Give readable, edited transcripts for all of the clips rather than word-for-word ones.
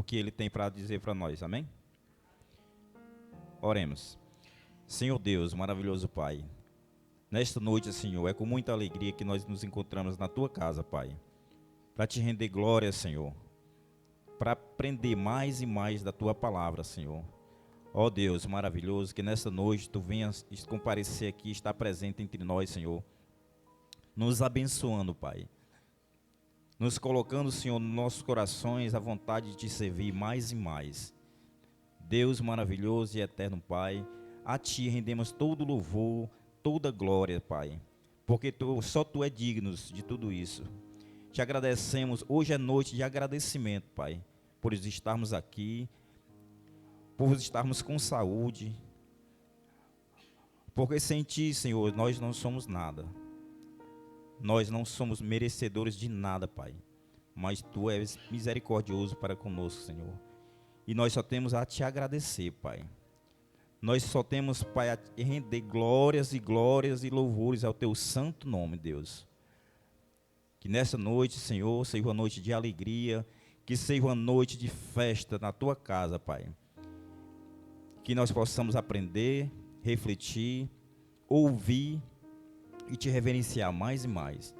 que Ele tem para dizer para nós, amém? Oremos. Senhor Deus, maravilhoso Pai, nesta noite, Senhor, é com muita alegria que nós nos encontramos na Tua casa, Pai, para Te render glória, Senhor, para aprender mais e mais da Tua palavra, Senhor. Ó Deus maravilhoso, que nesta noite Tu venhas comparecer aqui, estar presente entre nós, Senhor, nos abençoando, Pai, nos colocando, Senhor, nos nossos corações a vontade de Te servir mais e mais. Deus maravilhoso e eterno Pai, a Ti rendemos todo louvor, toda glória, Pai, porque só Tu é digno de tudo isso. Te agradecemos, hoje é noite de agradecimento, Pai, por estarmos aqui, por estarmos com saúde, porque sem Ti, Senhor, nós não somos nada. Nós não somos merecedores de nada, Pai, mas Tu és misericordioso para conosco, Senhor. E nós só temos a Te agradecer, Pai. Nós só temos, Pai, a render glórias e louvores ao Teu santo nome, Deus. Que nessa noite, Senhor, seja uma noite de alegria, que seja uma noite de festa na Tua casa, Pai. Que nós possamos aprender, refletir, ouvir e Te reverenciar mais e mais.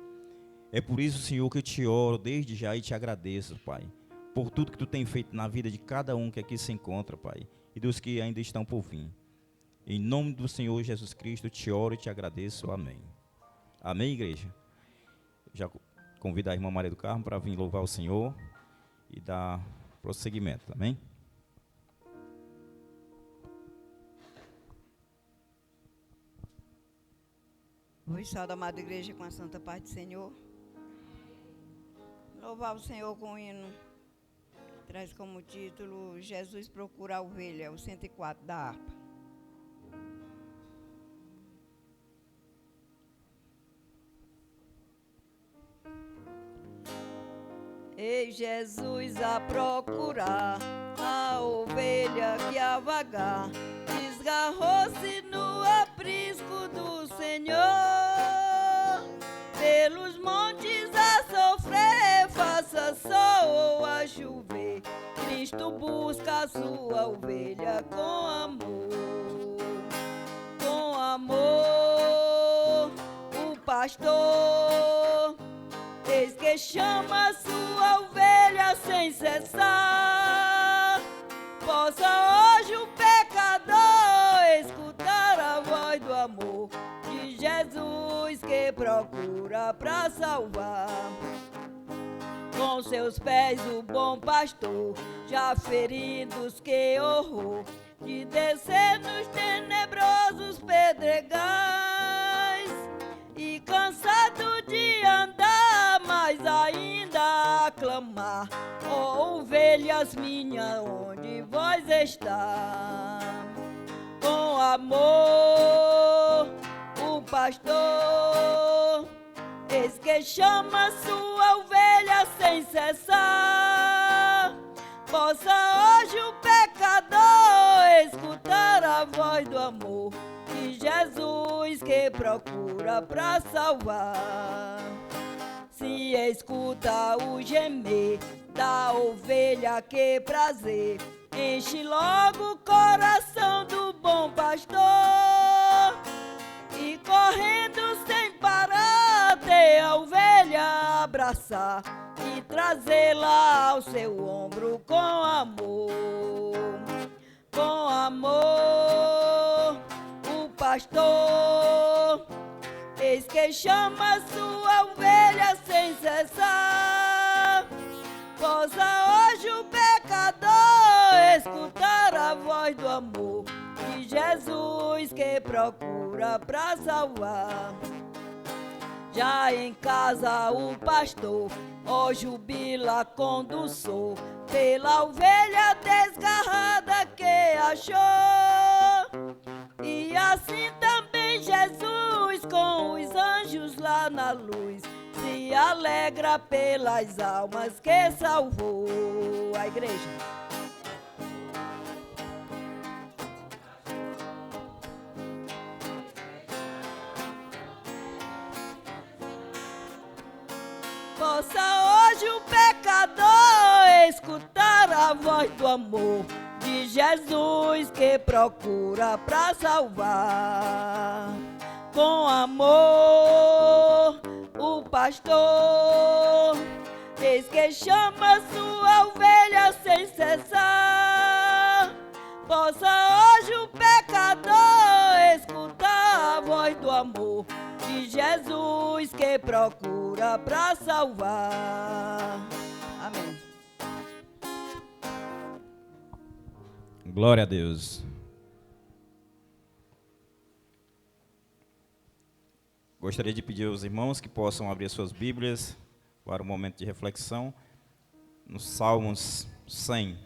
É por isso, Senhor, que eu Te oro desde já e Te agradeço, Pai, por tudo que Tu tem feito na vida de cada um que aqui se encontra, Pai, e dos que ainda estão por vir. Em nome do Senhor Jesus Cristo, Te oro e Te agradeço. Amém. Amém, igreja? Já convido a irmã Maria do Carmo para vir louvar o Senhor e dar prosseguimento. Amém? Hoje, salve a amada igreja com a santa paz do Senhor. Louvar o Senhor com o hino. Traz como título Jesus procura a ovelha, o 104 da harpa. Ei, Jesus a procurar a ovelha que a vagar desgarrou-se no aprisco do Senhor, pelos montes a sofrer, faça sol ou a chover, Cristo busca a sua ovelha com amor. Com amor, o pastor, eis que chama a sua ovelha sem cessar. Possa hoje o pecador escutar a voz do amor de Jesus que procura pra salvar. Com seus pés o bom pastor, já feridos que horror, de descer nos tenebrosos pedregais, e cansado de andar, mas ainda a clamar: ó ovelhas minhas, onde vós está? Com amor, o pastor, eis que chama sua ovelha sem cessar. Possa hoje o pecador escutar a voz do amor de Jesus que procura pra salvar. Se escuta o gemer da ovelha, que prazer enche logo o coração do bom pastor, e correndo sem parar ter a ovelha abraçar e trazê-la ao seu ombro com amor. Com amor, o pastor, eis que chama sua ovelha sem cessar. Possa hoje o pecador escutar a voz do amor de Jesus que procura pra salvar. Já em casa o pastor, ó, jubila condução pela ovelha desgarrada que achou. E assim também Jesus com os anjos lá na luz se alegra pelas almas que salvou. A igreja. Possa hoje o pecador escutar a voz do amor de Jesus que procura pra salvar. Com amor, o pastor, eis que chama sua ovelha sem cessar. Possa hoje o pecador escutar a voz do amor de Jesus que procura pra salvar. Amém. Glória a Deus. Gostaria de pedir aos irmãos que possam abrir suas Bíblias para um momento de reflexão nos Salmos 100.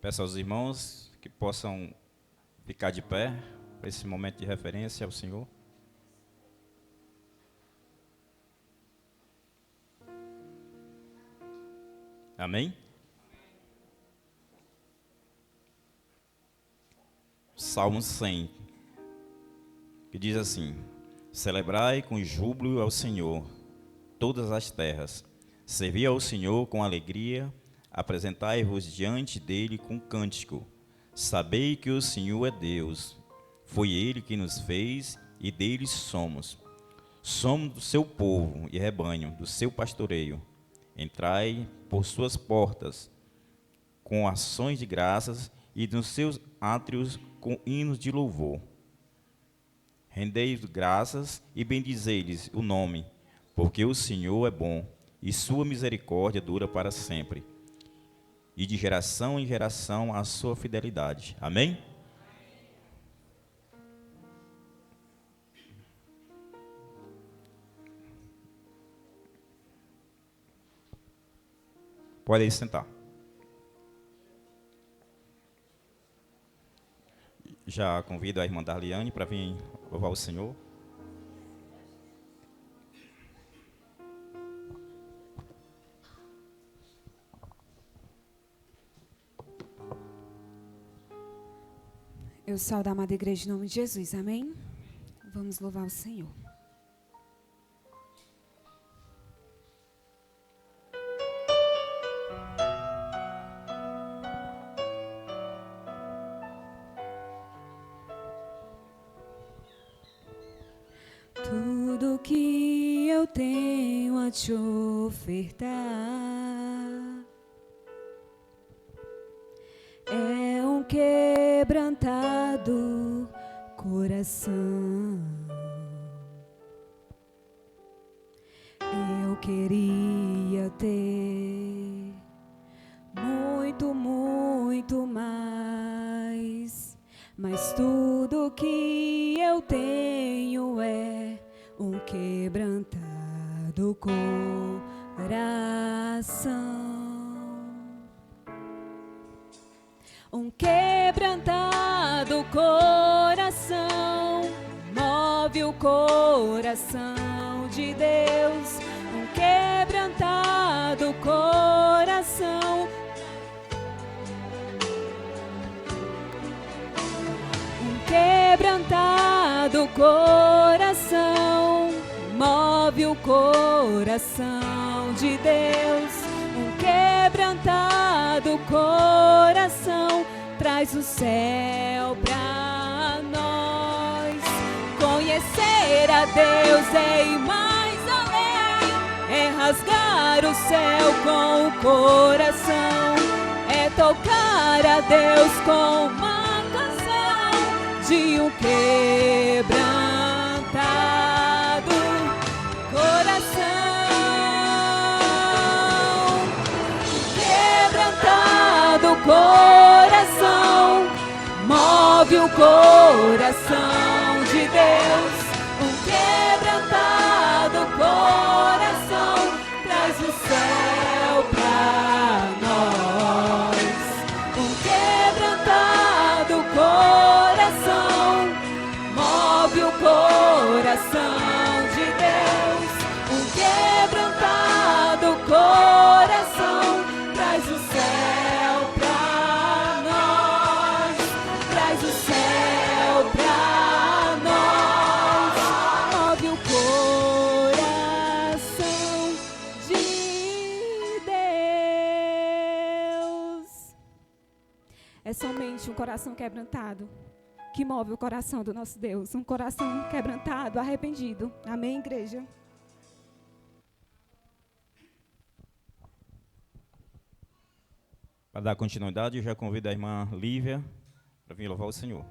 Peço aos irmãos que possam ficar de pé para esse momento de referência ao Senhor. Amém? Salmo 100, que diz assim: celebrai com júbilo ao Senhor todas as terras, servi ao Senhor com alegria, apresentai-vos diante dele com cântico. Sabei que o Senhor é Deus, foi Ele que nos fez e dele somos. Somos do seu povo e rebanho, do seu pastoreio. Entrai por suas portas com ações de graças e nos seus átrios com hinos de louvor. Rendei graças e bendizei-lhes o nome, porque o Senhor é bom e sua misericórdia dura para sempre. E de geração em geração a sua fidelidade. Amém? Pode aí sentar. Já convido a irmã Darliane para vir louvar o Senhor. Eu saúdo a amada igreja em nome de Jesus, amém? Vamos louvar o Senhor. Tudo que eu tenho a te ofertar é um quebrantado coração. Eu queria ter muito, muito mais, mas tudo que eu tenho é um quebrantado coração. Um quebrantado coração move o coração de Deus. Um quebrantado coração. Um quebrantado coração move o coração de Deus. Um quebrantado coração traz o céu pra nós. Conhecer a Deus é ir mais além, é rasgar o céu com o coração, é tocar a Deus com uma canção de um quebrantado coração. Quebrantado coração move o coração de Deus. Um quebrantado coração traz o céu pra nós. Um quebrantado coração move o coração de Deus. Um quebrantado É somente um coração quebrantado que move o coração do nosso Deus. Um coração quebrantado, arrependido. Amém, igreja? Para dar continuidade, eu já convido a irmã Lívia para vir louvar o Senhor.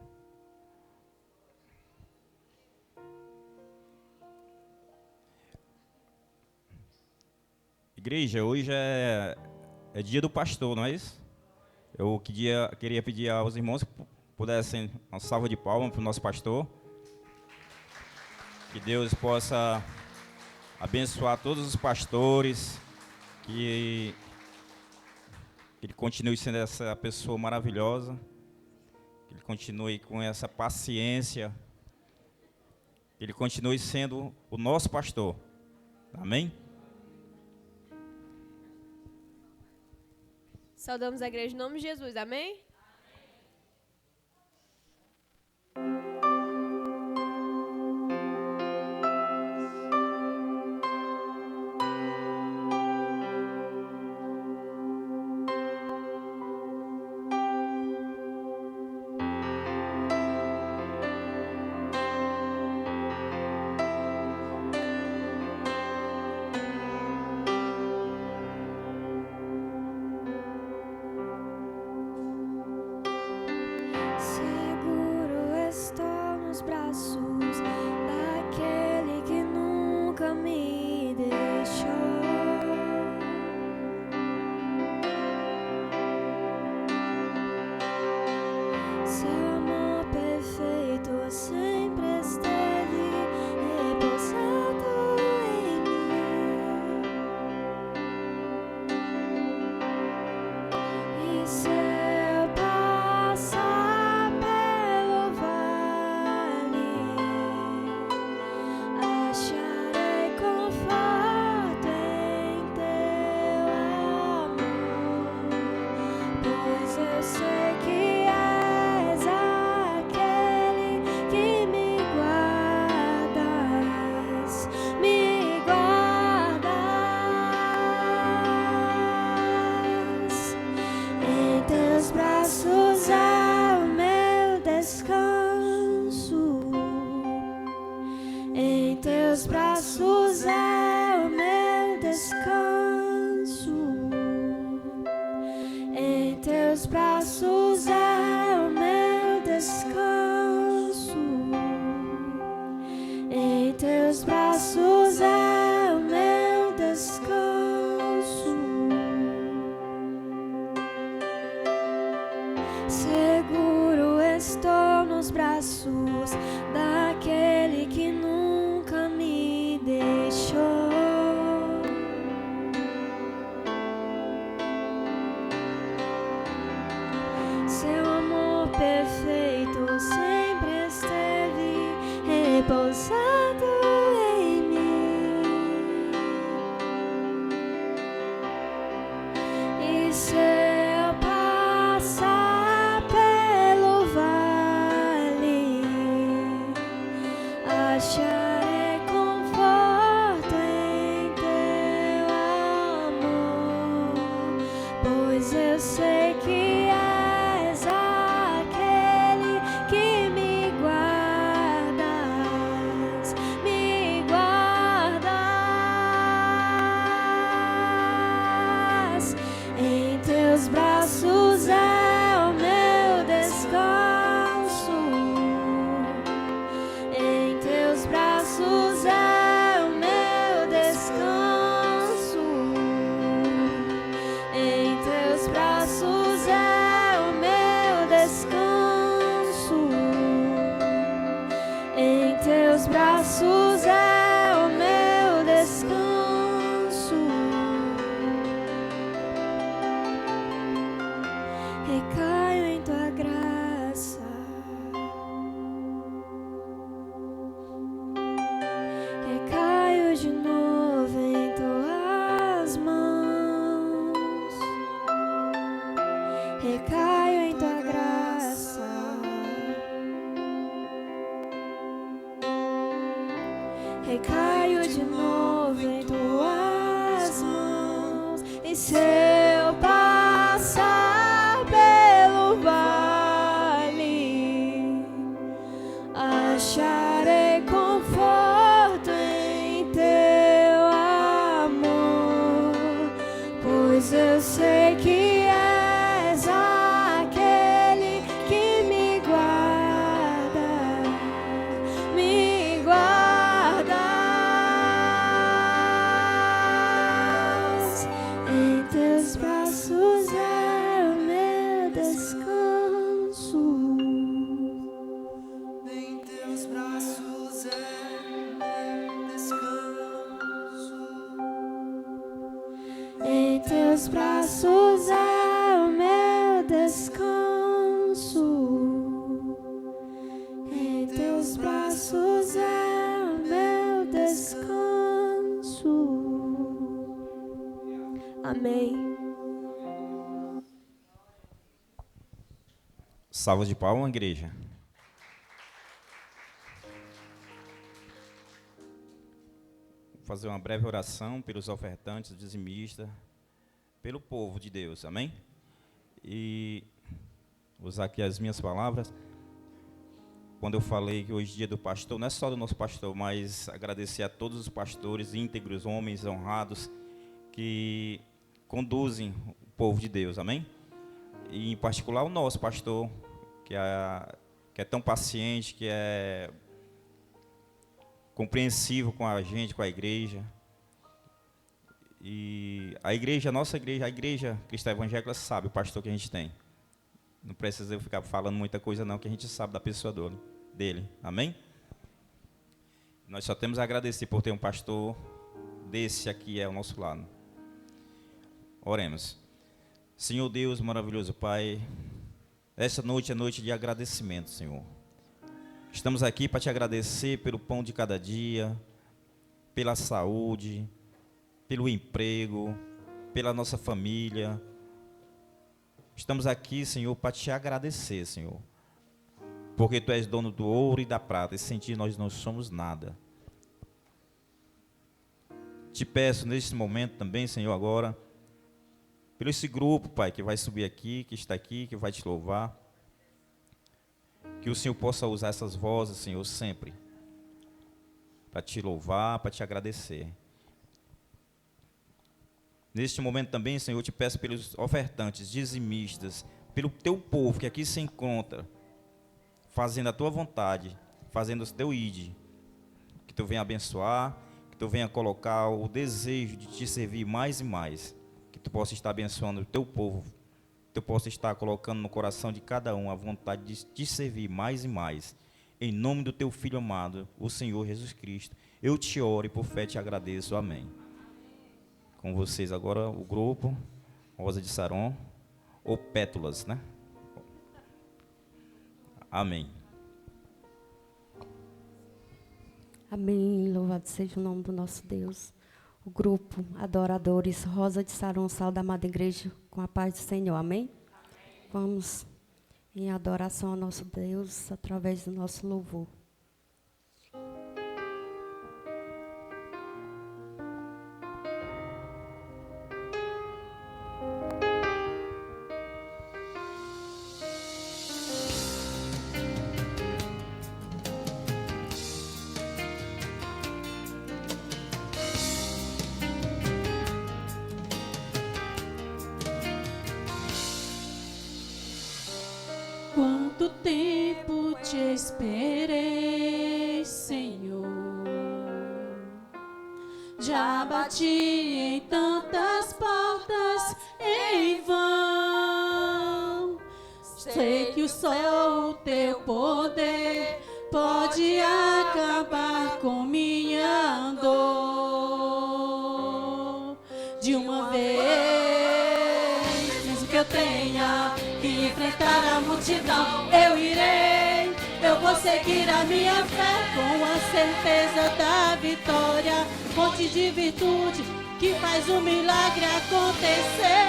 Igreja, hoje é dia do pastor, não é isso? Eu queria pedir aos irmãos que pudessem uma salva de palmas para o nosso pastor. Que Deus possa abençoar todos os pastores, que ele continue sendo essa pessoa maravilhosa, que ele continue com essa paciência, que ele continue sendo o nosso pastor. Amém? Saudamos a igreja em nome de Jesus, amém? Recaio de novo em tuas mãos, e se eu passar pelo vale pois eu sei que és aquele que me guarda, me guardas. Em teus braços é o meu descanso. Em teus braços é meu descanso. Em teus braços é o meu descanso. Em teus braços é o meu descanso. Amém. Salva de palmas, igreja. Vou fazer uma breve oração pelos ofertantes, dizimistas, pelo povo de Deus, amém? E vou usar aqui as minhas palavras. Quando eu falei que hoje é dia do pastor, não é só do nosso pastor, mas agradecer a todos os pastores íntegros, homens honrados, que conduzem o povo de Deus, amém? E em particular o nosso pastor, que é tão paciente, que é compreensivo com a gente, com a igreja. E a igreja, a nossa igreja, a igreja cristã evangélica sabe o pastor que a gente tem. Não precisa eu ficar falando muita coisa não, que a gente sabe da pessoa dele, amém? Nós só temos a agradecer por ter um pastor desse aqui ao nosso lado. Oremos. Senhor Deus, maravilhoso Pai, essa noite é noite de agradecimento, Senhor. Estamos aqui para te agradecer pelo pão de cada dia, pela saúde, pelo emprego, pela nossa família. Estamos aqui, Senhor, para te agradecer, Senhor, porque Tu és dono do ouro e da prata, e sem Ti nós não somos nada. Te peço neste momento também, Senhor, agora, pelo esse grupo, Pai, que vai subir aqui, que está aqui, que vai Te louvar, que o Senhor possa usar essas vozes, Senhor, sempre, para Te louvar, para Te agradecer. Neste momento também, Senhor, eu te peço pelos ofertantes, dizimistas, pelo Teu povo que aqui se encontra, fazendo a Tua vontade, fazendo o Teu ide, que Tu venha abençoar, que Tu venha colocar o desejo de Te servir mais e mais, que Tu possa estar abençoando o Teu povo, que Tu possa estar colocando no coração de cada um a vontade de Te servir mais e mais, em nome do Teu Filho amado, o Senhor Jesus Cristo, eu te oro e por fé te agradeço, amém. Com vocês agora o grupo Rosa de Saron, ou Pétalas, né? Amém. Amém, louvado seja o nome do nosso Deus. O grupo Adoradores Rosa de Saron, Sal da Amada Igreja, com a paz do Senhor, amém? Vamos em adoração ao nosso Deus, através do nosso louvor. Quanto tempo te esperei, Senhor. Já bati em tantas portas em vão. Sei que só o teu poder pode acabar com minha dor. De uma vez, mesmo que eu tenha que enfrentar a multidão, eu irei, eu vou seguir a minha fé com a certeza da vitória, fonte de virtude que faz o milagre acontecer.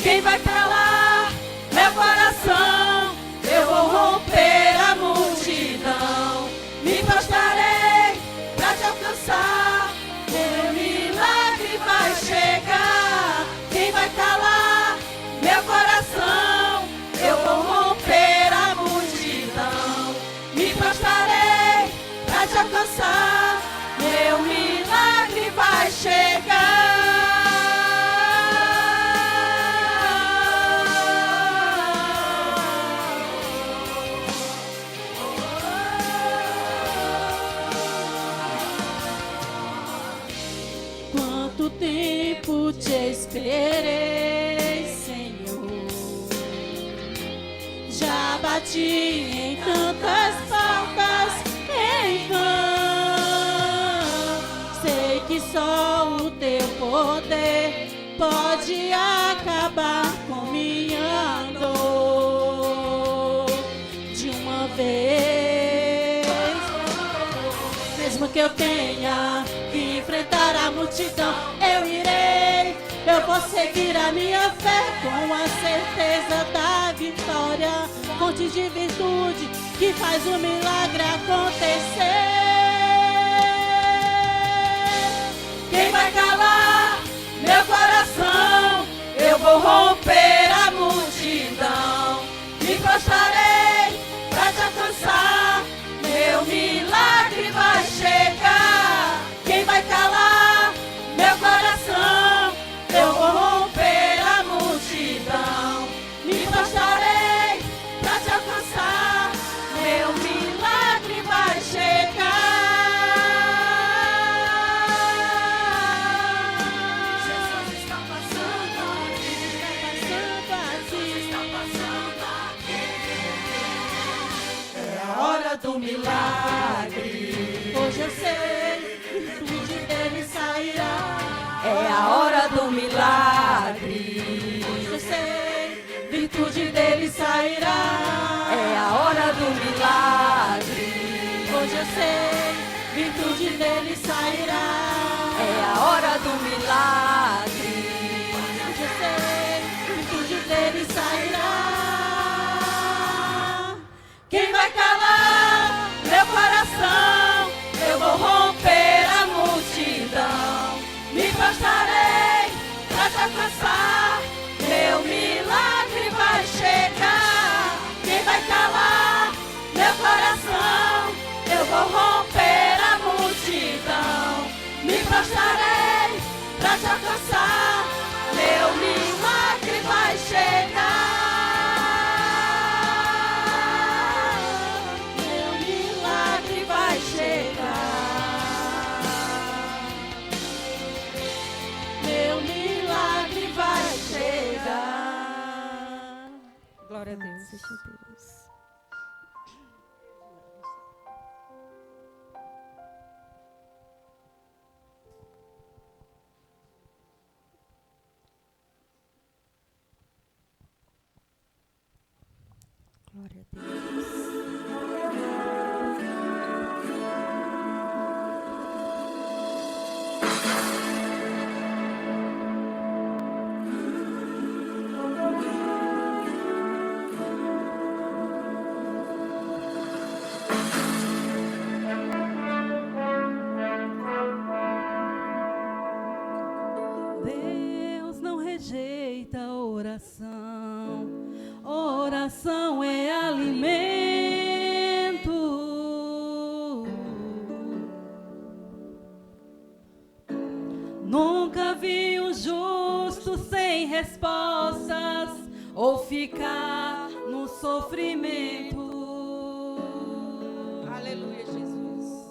Quem vai calar meu coração? Eu vou romper a multidão, me prostrarei pra te alcançar, meu milagre vai chegar. Quem vai calar meu coração? Eu vou romper a multidão, me prostrarei pra te alcançar, meu milagre vai chegar. tempo te esperei, Senhor. Já bati em tantas portas em vão. Sei que só o teu poder pode acabar com minha dor de uma vez. Mesmo que eu tenha que enfrentar a multidão, eu irei, eu vou seguir a minha fé com a certeza da vitória, fonte de virtude que faz o milagre acontecer. Quem vai calar meu coração? Eu vou romper a multidão, me prostrarei pra te alcançar, meu milagre vai chegar. Quem vai calar meu coração? Eu vou romper a multidão, me prostrarei pra te alcançar, meu milagre vai chegar. Jesus está passando aqui, está passando aqui. É a hora do milagre. Hoje eu sei, virtude dele sairá. É a hora do milagre. Hoje eu sei, virtude dele sairá. É a hora do milagre. Hoje eu sei, virtude dele sairá. É a hora do milagre. Hoje eu sei, virtude dele sairá. Quem vai calar meu coração? Eu vou romper a multidão, me prostrarei pra te alcançar, meu milagre vai chegar. Quem vai calar meu coração? Eu vou romper a multidão, me prostrarei pra te alcançar, meu milagre vai chegar. Meu milagre vai chegar. Meu milagre vai chegar. Glória a Deus. Seja Deus. Glória a Deus. Deus não rejeita a oração, oração é alimento. Nunca vi um justo sem respostas ou ficar no sofrimento. Aleluia, Jesus.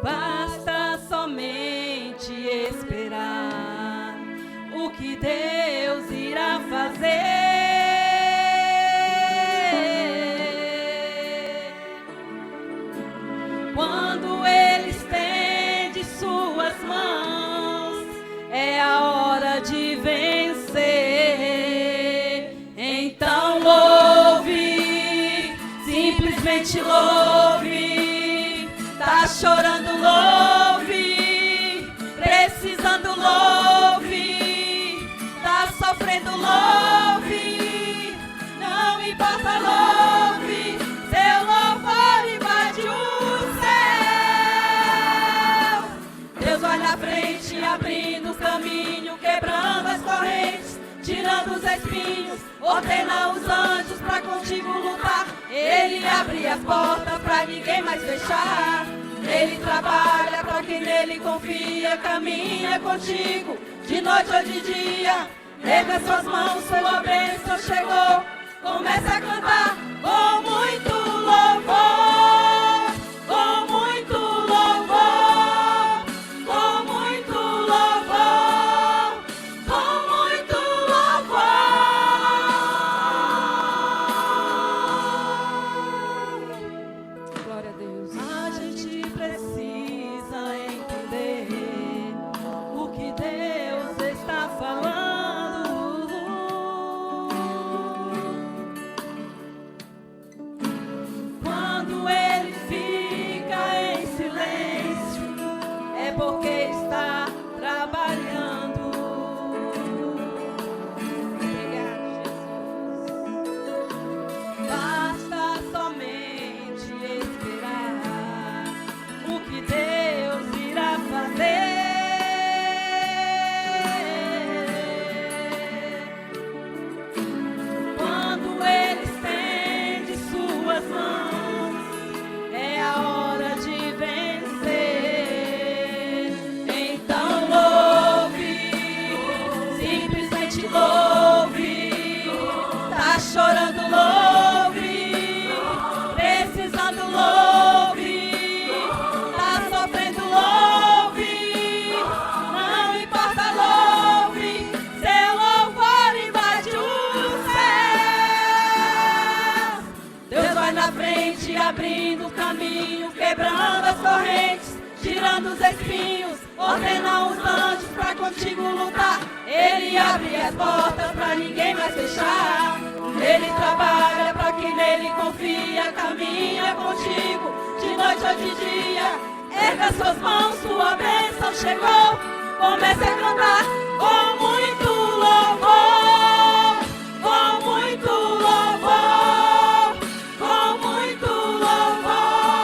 Basta somente esperar o que Deus irá fazer. Quando Ele estende suas mãos, é a hora de vencer. Então louve, simplesmente louve. Tá chorando, louve. Precisando, louve. Tá sofrendo, louve. Não importa, louve. Seu louvor invade o céu. Deus vai na frente, abrindo o caminho, quebrando as correntes, tirando os espinhos, ordena os anjos pra contigo lutar. Ele abre as portas pra ninguém mais fechar. Ele trabalha pra quem nele confia, caminha contigo de noite ou de dia. Erga suas mãos, sua bênção chegou. Comece a cantar com muito louvor, com muito louvor, com muito louvor. é porque está trabalhando. Obrigada, Jesus. Basta somente esperar o que Deus irá fazer. Quando Ele estende suas mãos, é a hora de vencer. Então louve, simplesmente louve. Tá chorando, louve. Precisando, louve. Tá sofrendo, louve. Não importa, louve. Seu louvor invade o céu. Deus vai na frente, abrindo o caminho, quebrando as correntes, tirando os espinhos, ordena os anjos pra contigo lutar. Ele abre as portas pra ninguém mais fechar. Ele trabalha pra quem nele confia, caminha contigo de noite ou de dia. Erga suas mãos, sua bênção chegou. Comece a cantar com muito louvor, com muito louvor, com muito louvor, com muito louvor,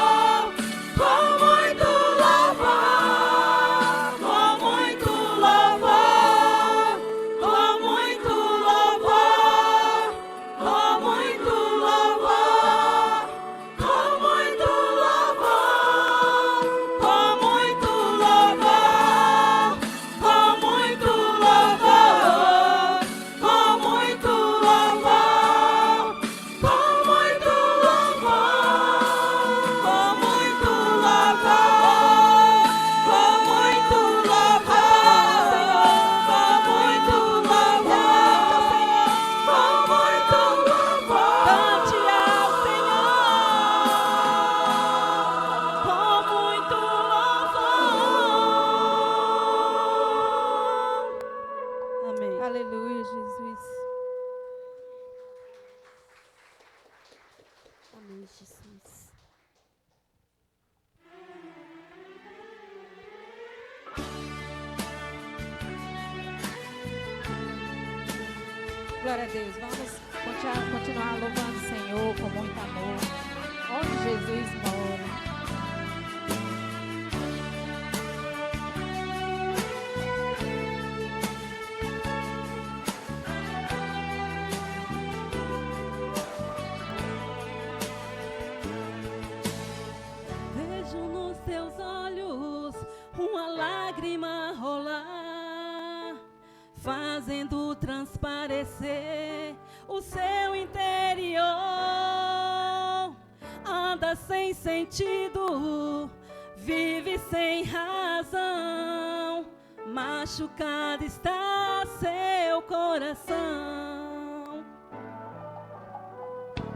com muito louvor, com muito louvor, com muito louvor, com muito louvor, com muito louvor, com muito louvor, com muito louvor, com muito louvor, com muito louvor, com muito louvor, com muito louvor, com muito louvor. Cante ao Senhor com muito louvor. Amém. Aleluia, Jesus. Amém, Jesus. Glória a Deus. Vamos continuar louvando o Senhor com muito amor. Onde Jesus mora. Vejo nos teus olhos uma lágrima rolar, fazendo transparecer o seu interior. Anda sem sentido, vive sem razão, machucado está seu coração.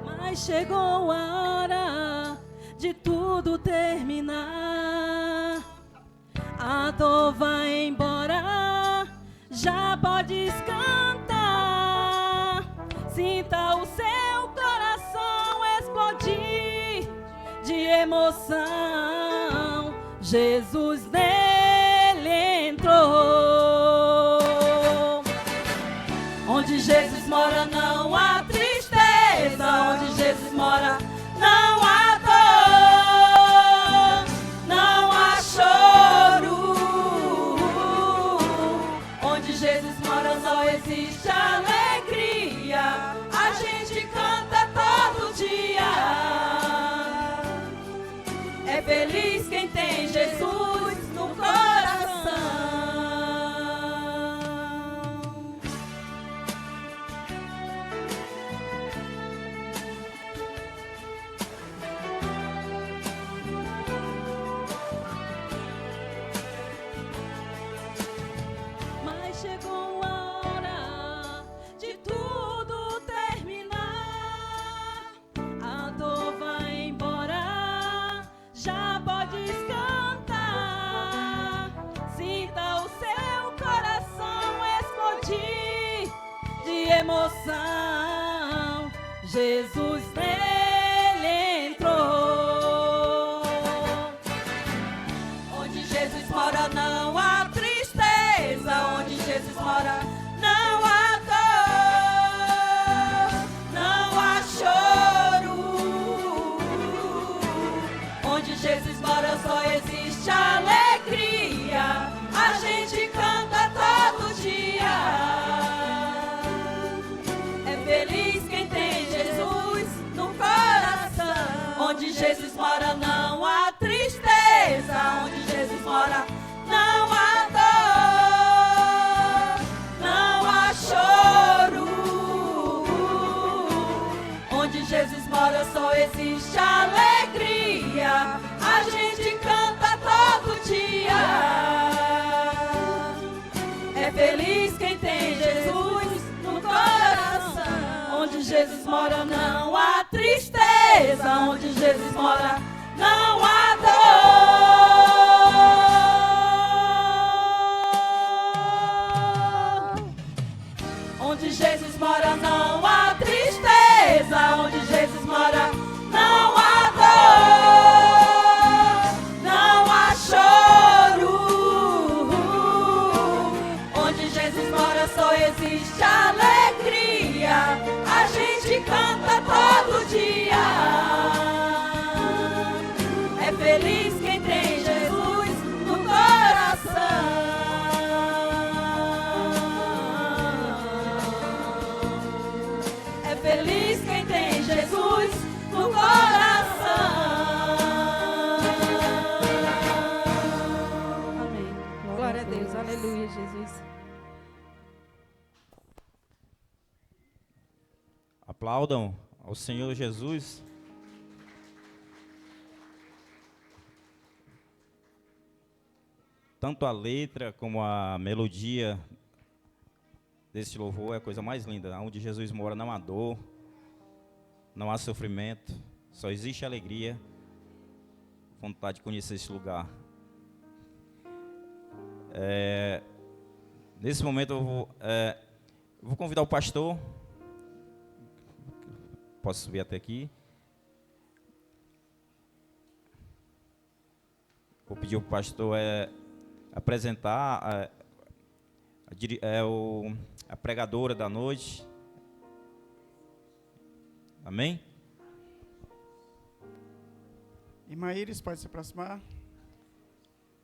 Mas chegou a hora de tudo terminar. A dor vai embora, já podes cantar. Sinta o seu coração explodir de emoção. Jesus nele entrou. Onde Jesus mora não há tristeza, onde Jesus mora não há dor, não há choro. Onde Jesus mora só existe alegria. A gente canta todo dia. É feliz quem tem Jesus no coração. Mas chegou a hora de tudo terminar. A dor vai embora, já podes cantar. Sinta o seu coração explodir de emoção. Jesus nele entrou. Onde Jesus mora mora, não há tristeza. Onde Jesus mora, não há dor. Onde Jesus mora, não há tristeza. Onde Jesus mora, não há dor, não há choro. Onde Jesus mora, só existe alegria. A gente canta todo dia. É feliz quem tem Jesus no coração. É feliz quem tem Jesus no coração. Amém. Glória a Deus. Aleluia, Jesus. Aplaudam ao Senhor Jesus. Tanto a letra como a melodia desse louvor é a coisa mais linda. Onde Jesus mora não há dor, não há sofrimento, só existe alegria, vontade de conhecer esse lugar. Nesse momento eu vou convidar o pastor. Posso subir até aqui? Vou pedir ao pastor apresentar a pregadora da noite. Amém? Irmã Iris, pode se aproximar.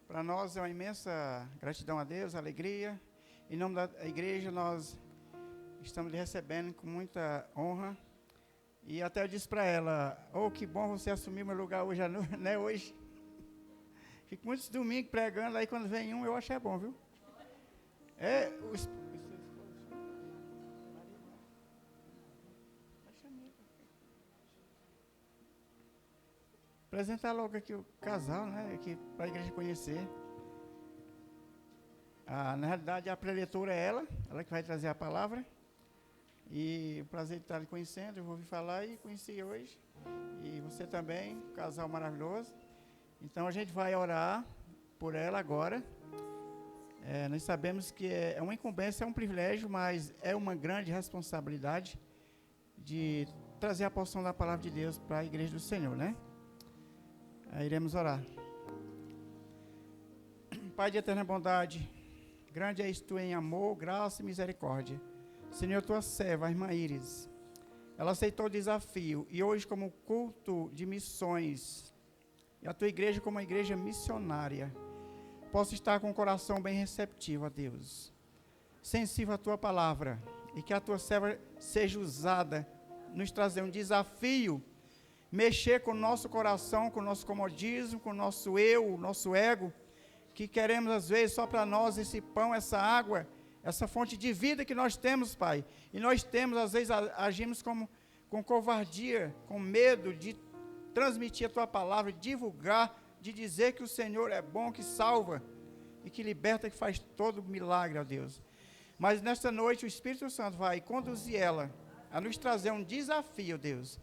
Para nós é uma imensa gratidão a Deus, alegria. Em nome da igreja, nós estamos lhe recebendo com muita honra. E até eu disse para ela, que bom você assumir meu lugar hoje, né, hoje. Fico muitos domingos pregando, aí quando vem eu acho bom, viu? Apresentar logo aqui o casal, né, aqui para a igreja conhecer. Na realidade, a preletora é ela que vai trazer a palavra. E o prazer de estar lhe conhecendo, eu vou ouvir falar e conheci hoje. E você também, um casal maravilhoso. Então a gente vai orar por ela agora. Nós sabemos que é uma incumbência, é um privilégio, mas é uma grande responsabilidade de trazer a porção da palavra de Deus para a igreja do Senhor, né? Iremos orar. Pai de eterna bondade, grande és tu em amor, graça e misericórdia. Senhor, tua serva, a irmã Iris, ela aceitou o desafio e hoje como culto de missões, e a tua igreja como uma igreja missionária, possa estar com o coração bem receptivo a Deus, sensível à tua palavra, e que a tua serva seja usada, nos trazer um desafio, mexer com o nosso coração, com o nosso comodismo, com o nosso eu, o nosso ego, que queremos às vezes só para nós esse pão, essa água, essa fonte de vida que nós temos, Pai. E nós temos, às vezes, agimos com covardia, com medo de transmitir a Tua palavra, de divulgar, de dizer que o Senhor é bom, que salva e que liberta, que faz todo milagre, ó Deus. Mas nesta noite o Espírito Santo vai conduzir ela a nos trazer um desafio, Deus.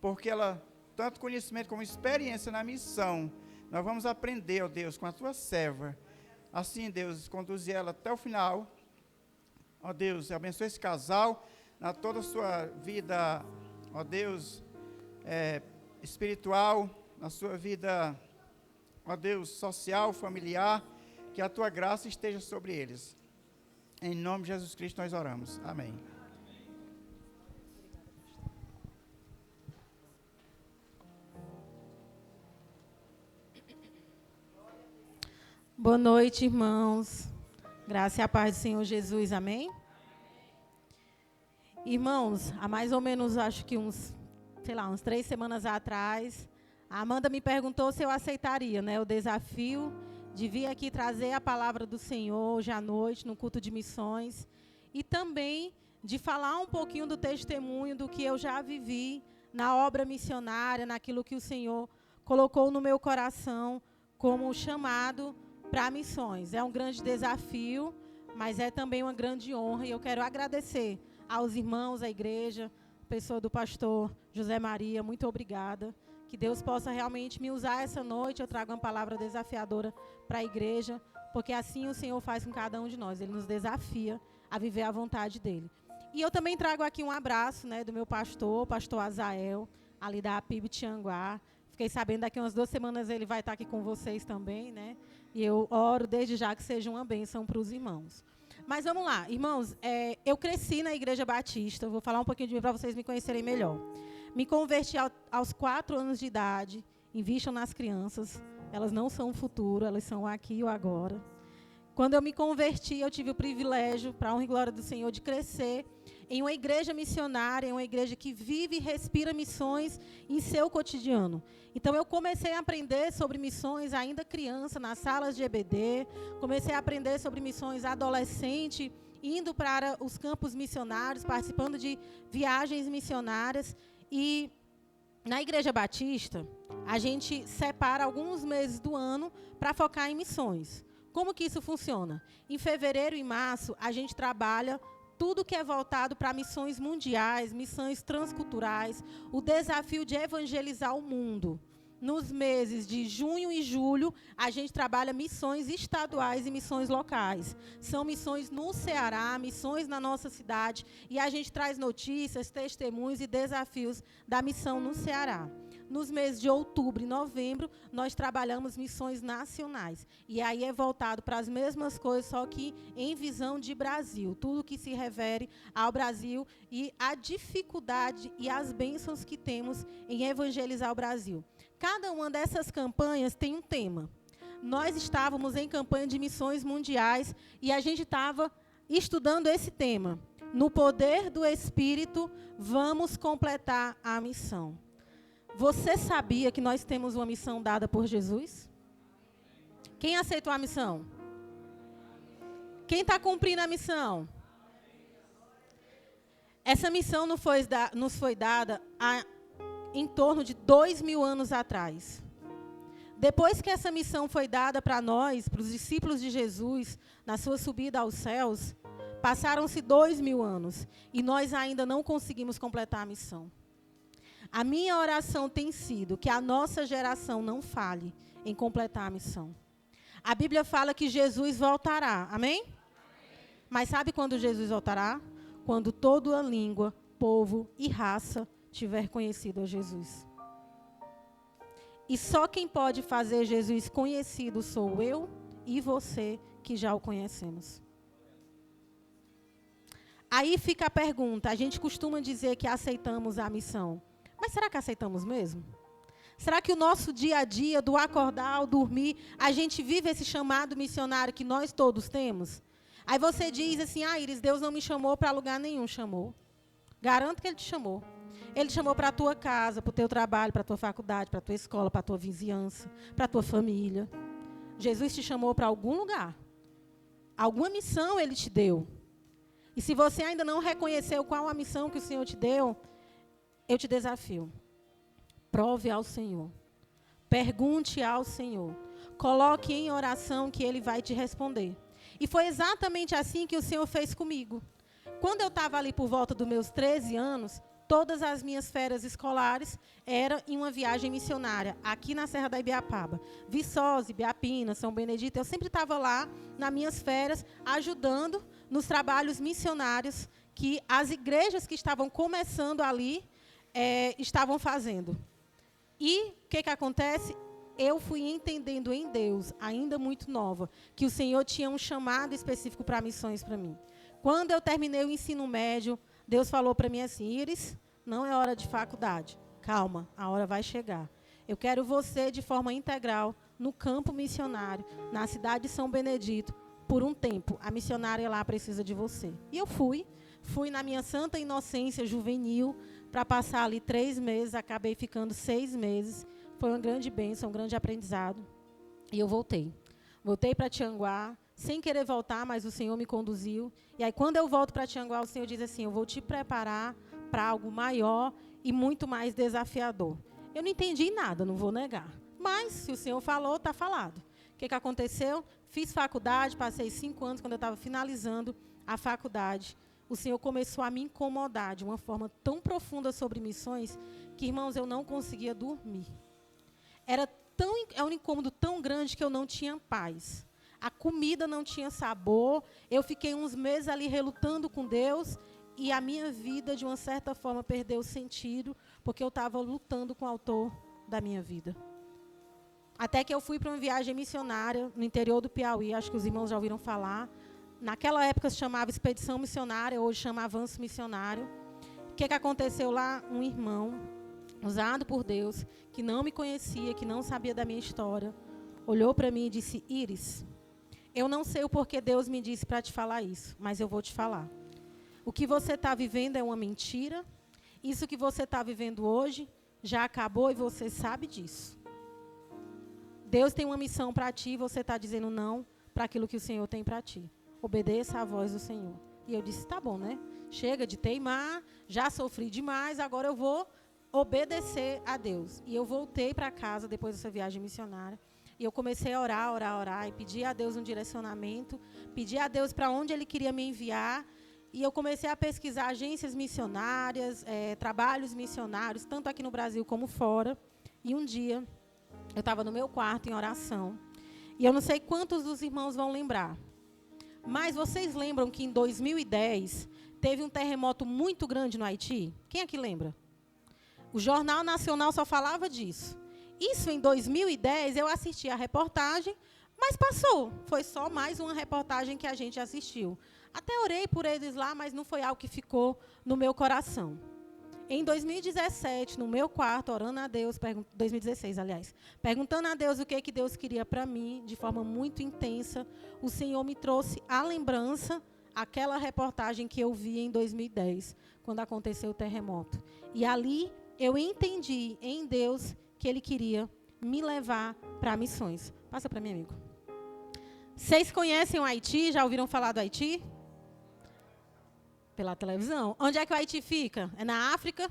Porque ela, tanto conhecimento como experiência na missão, nós vamos aprender, ó Deus, com a Tua serva. Assim, Deus, conduzir ela até o final. Ó Deus, abençoe esse casal, na toda a sua vida, ó Deus, espiritual, na sua vida, ó Deus, social, familiar, que a tua graça esteja sobre eles. Em nome de Jesus Cristo nós oramos. Amém. Boa noite, irmãos. Graça e a paz do Senhor Jesus, amém? Irmãos, há mais ou menos, acho que uns 3 semanas atrás, a Amanda me perguntou se eu aceitaria, né, o desafio de vir aqui trazer a palavra do Senhor hoje à noite, no culto de missões, e também de falar um pouquinho do testemunho do que eu já vivi na obra missionária, naquilo que o Senhor colocou no meu coração como chamado para missões. É um grande desafio, mas é também uma grande honra, e eu quero agradecer aos irmãos, à igreja, pessoa do pastor José Maria, muito obrigada. Que Deus possa realmente me usar essa noite. Eu trago uma palavra desafiadora para a igreja, porque assim o Senhor faz com cada um de nós. Ele nos desafia a viver a vontade dEle. E eu também trago aqui um abraço, né, do meu pastor Azael, ali da APIB Tianguá. Fiquei sabendo daqui umas 2 semanas ele vai estar aqui com vocês também, né? E eu oro desde já que seja uma bênção para os irmãos. Mas vamos lá, irmãos, eu cresci na Igreja Batista, vou falar um pouquinho de mim para vocês me conhecerem melhor. Me converti aos 4 anos de idade, invistam nas crianças, elas não são o futuro, elas são aqui e o agora. Quando eu me converti, eu tive o privilégio, para a honra e glória do Senhor, de crescer em uma igreja missionária, em uma igreja que vive e respira missões em seu cotidiano. Então, eu comecei a aprender sobre missões ainda criança, nas salas de EBD, comecei a aprender sobre missões adolescente, indo para os campos missionários, participando de viagens missionárias. E na Igreja Batista, a gente separa alguns meses do ano para focar em missões. Como que isso funciona? Em fevereiro e março, a gente trabalha tudo que é voltado para missões mundiais, missões transculturais, o desafio de evangelizar o mundo. Nos meses de junho e julho, a gente trabalha missões estaduais e missões locais. São missões no Ceará, missões na nossa cidade, e a gente traz notícias, testemunhos e desafios da missão no Ceará. Nos meses de outubro e novembro, nós trabalhamos missões nacionais. E aí é voltado para as mesmas coisas, só que em visão de Brasil. Tudo que se refere ao Brasil e a dificuldade e as bênçãos que temos em evangelizar o Brasil. Cada uma dessas campanhas tem um tema. Nós estávamos em campanha de missões mundiais e a gente estava estudando esse tema. No poder do Espírito, vamos completar a missão. Você sabia que nós temos uma missão dada por Jesus? Quem aceitou a missão? Quem está cumprindo a missão? Essa missão nos foi dada em torno de 2000 anos atrás. Depois que essa missão foi dada para nós, para os discípulos de Jesus, na sua subida aos céus, passaram-se 2000 anos e nós ainda não conseguimos completar a missão. A minha oração tem sido que a nossa geração não falhe em completar a missão. A Bíblia fala que Jesus voltará, amém? Mas sabe quando Jesus voltará? Quando toda a língua, povo e raça tiver conhecido a Jesus. E só quem pode fazer Jesus conhecido sou eu e você, que já o conhecemos. Aí fica a pergunta, a gente costuma dizer que aceitamos a missão. Mas será que aceitamos mesmo? Será que o nosso dia a dia, do acordar ao dormir, a gente vive esse chamado missionário que nós todos temos? Aí você diz assim, Iris, Deus não me chamou para lugar nenhum. Chamou. Garanto que Ele te chamou. Ele te chamou para a tua casa, para o teu trabalho, para a tua faculdade, para a tua escola, para a tua vizinhança, para a tua família. Jesus te chamou para algum lugar. Alguma missão Ele te deu. E se você ainda não reconheceu qual a missão que o Senhor te deu, eu te desafio. Prove ao Senhor. Pergunte ao Senhor. Coloque em oração que Ele vai te responder. E foi exatamente assim que o Senhor fez comigo. Quando eu estava ali por volta dos meus 13 anos, todas as minhas férias escolares eram em uma viagem missionária, aqui na Serra da Ibiapaba. Viçosa, Ibiapina, São Benedito. Eu sempre estava lá, nas minhas férias, ajudando nos trabalhos missionários que as igrejas que estavam começando ali estavam fazendo. E o que acontece? Eu fui entendendo em Deus, ainda muito nova, que o Senhor tinha um chamado específico para missões para mim. Quando eu terminei o ensino médio, Deus falou para mim assim, Iris, não é hora de faculdade. Calma, a hora vai chegar. Eu quero você de forma integral no campo missionário, na cidade de São Benedito, por um tempo. A missionária lá precisa de você. E eu fui na minha santa inocência juvenil, para passar ali 3 meses, acabei ficando 6 meses. Foi uma grande bênção, um grande aprendizado. E eu voltei. Voltei para Tianguá, sem querer voltar, mas o Senhor me conduziu. E aí, quando eu volto para Tianguá, o Senhor diz assim, eu vou te preparar para algo maior e muito mais desafiador. Eu não entendi nada, não vou negar. Mas, se o Senhor falou, está falado. O que aconteceu? Fiz faculdade, passei 5 anos, quando eu estava finalizando a faculdade. o Senhor começou a me incomodar de uma forma tão profunda sobre missões que, irmãos, eu não conseguia dormir. Era um incômodo tão grande que eu não tinha paz. A comida não tinha sabor. Eu fiquei uns meses ali relutando com Deus e a minha vida, de uma certa forma, perdeu sentido porque eu estava lutando com o autor da minha vida. Até que eu fui para uma viagem missionária no interior do Piauí, acho que os irmãos já ouviram falar. Naquela época se chamava Expedição Missionária, hoje chama Avanço Missionário. O que aconteceu lá? Um irmão, usado por Deus, que não me conhecia, que não sabia da minha história, olhou para mim e disse: Iris, eu não sei o porquê Deus me disse para te falar isso, mas eu vou te falar. O que você está vivendo é uma mentira. Isso que você está vivendo hoje já acabou e você sabe disso. Deus tem uma missão para ti e você está dizendo não para aquilo que o Senhor tem para ti. Obedeça à voz do Senhor. E eu disse, tá bom, né? Chega de teimar, já sofri demais, agora eu vou obedecer a Deus. E eu voltei para casa depois dessa viagem missionária. E eu comecei a orar, e pedir a Deus um direcionamento, pedir a Deus para onde Ele queria me enviar. E eu comecei a pesquisar agências missionárias, trabalhos missionários, tanto aqui no Brasil como fora. E um dia, eu estava no meu quarto em oração. E eu não sei quantos dos irmãos vão lembrar. Mas vocês lembram que em 2010 teve um terremoto muito grande no Haiti? Quem aqui lembra? O Jornal Nacional só falava disso. Isso em 2010 eu assisti a reportagem, mas passou. Foi só mais uma reportagem que a gente assistiu. Até orei por eles lá, mas não foi algo que ficou no meu coração. Em 2017, no meu quarto, orando a Deus, 2016, aliás, perguntando a Deus o que Deus queria para mim, de forma muito intensa, o Senhor me trouxe à lembrança aquela reportagem que eu vi em 2010, quando aconteceu o terremoto. E ali eu entendi em Deus que Ele queria me levar para missões. Passa para mim, amigo. Vocês conhecem o Haiti? Já ouviram falar do Haiti? Pela televisão. Onde é que o Haiti fica? É na África?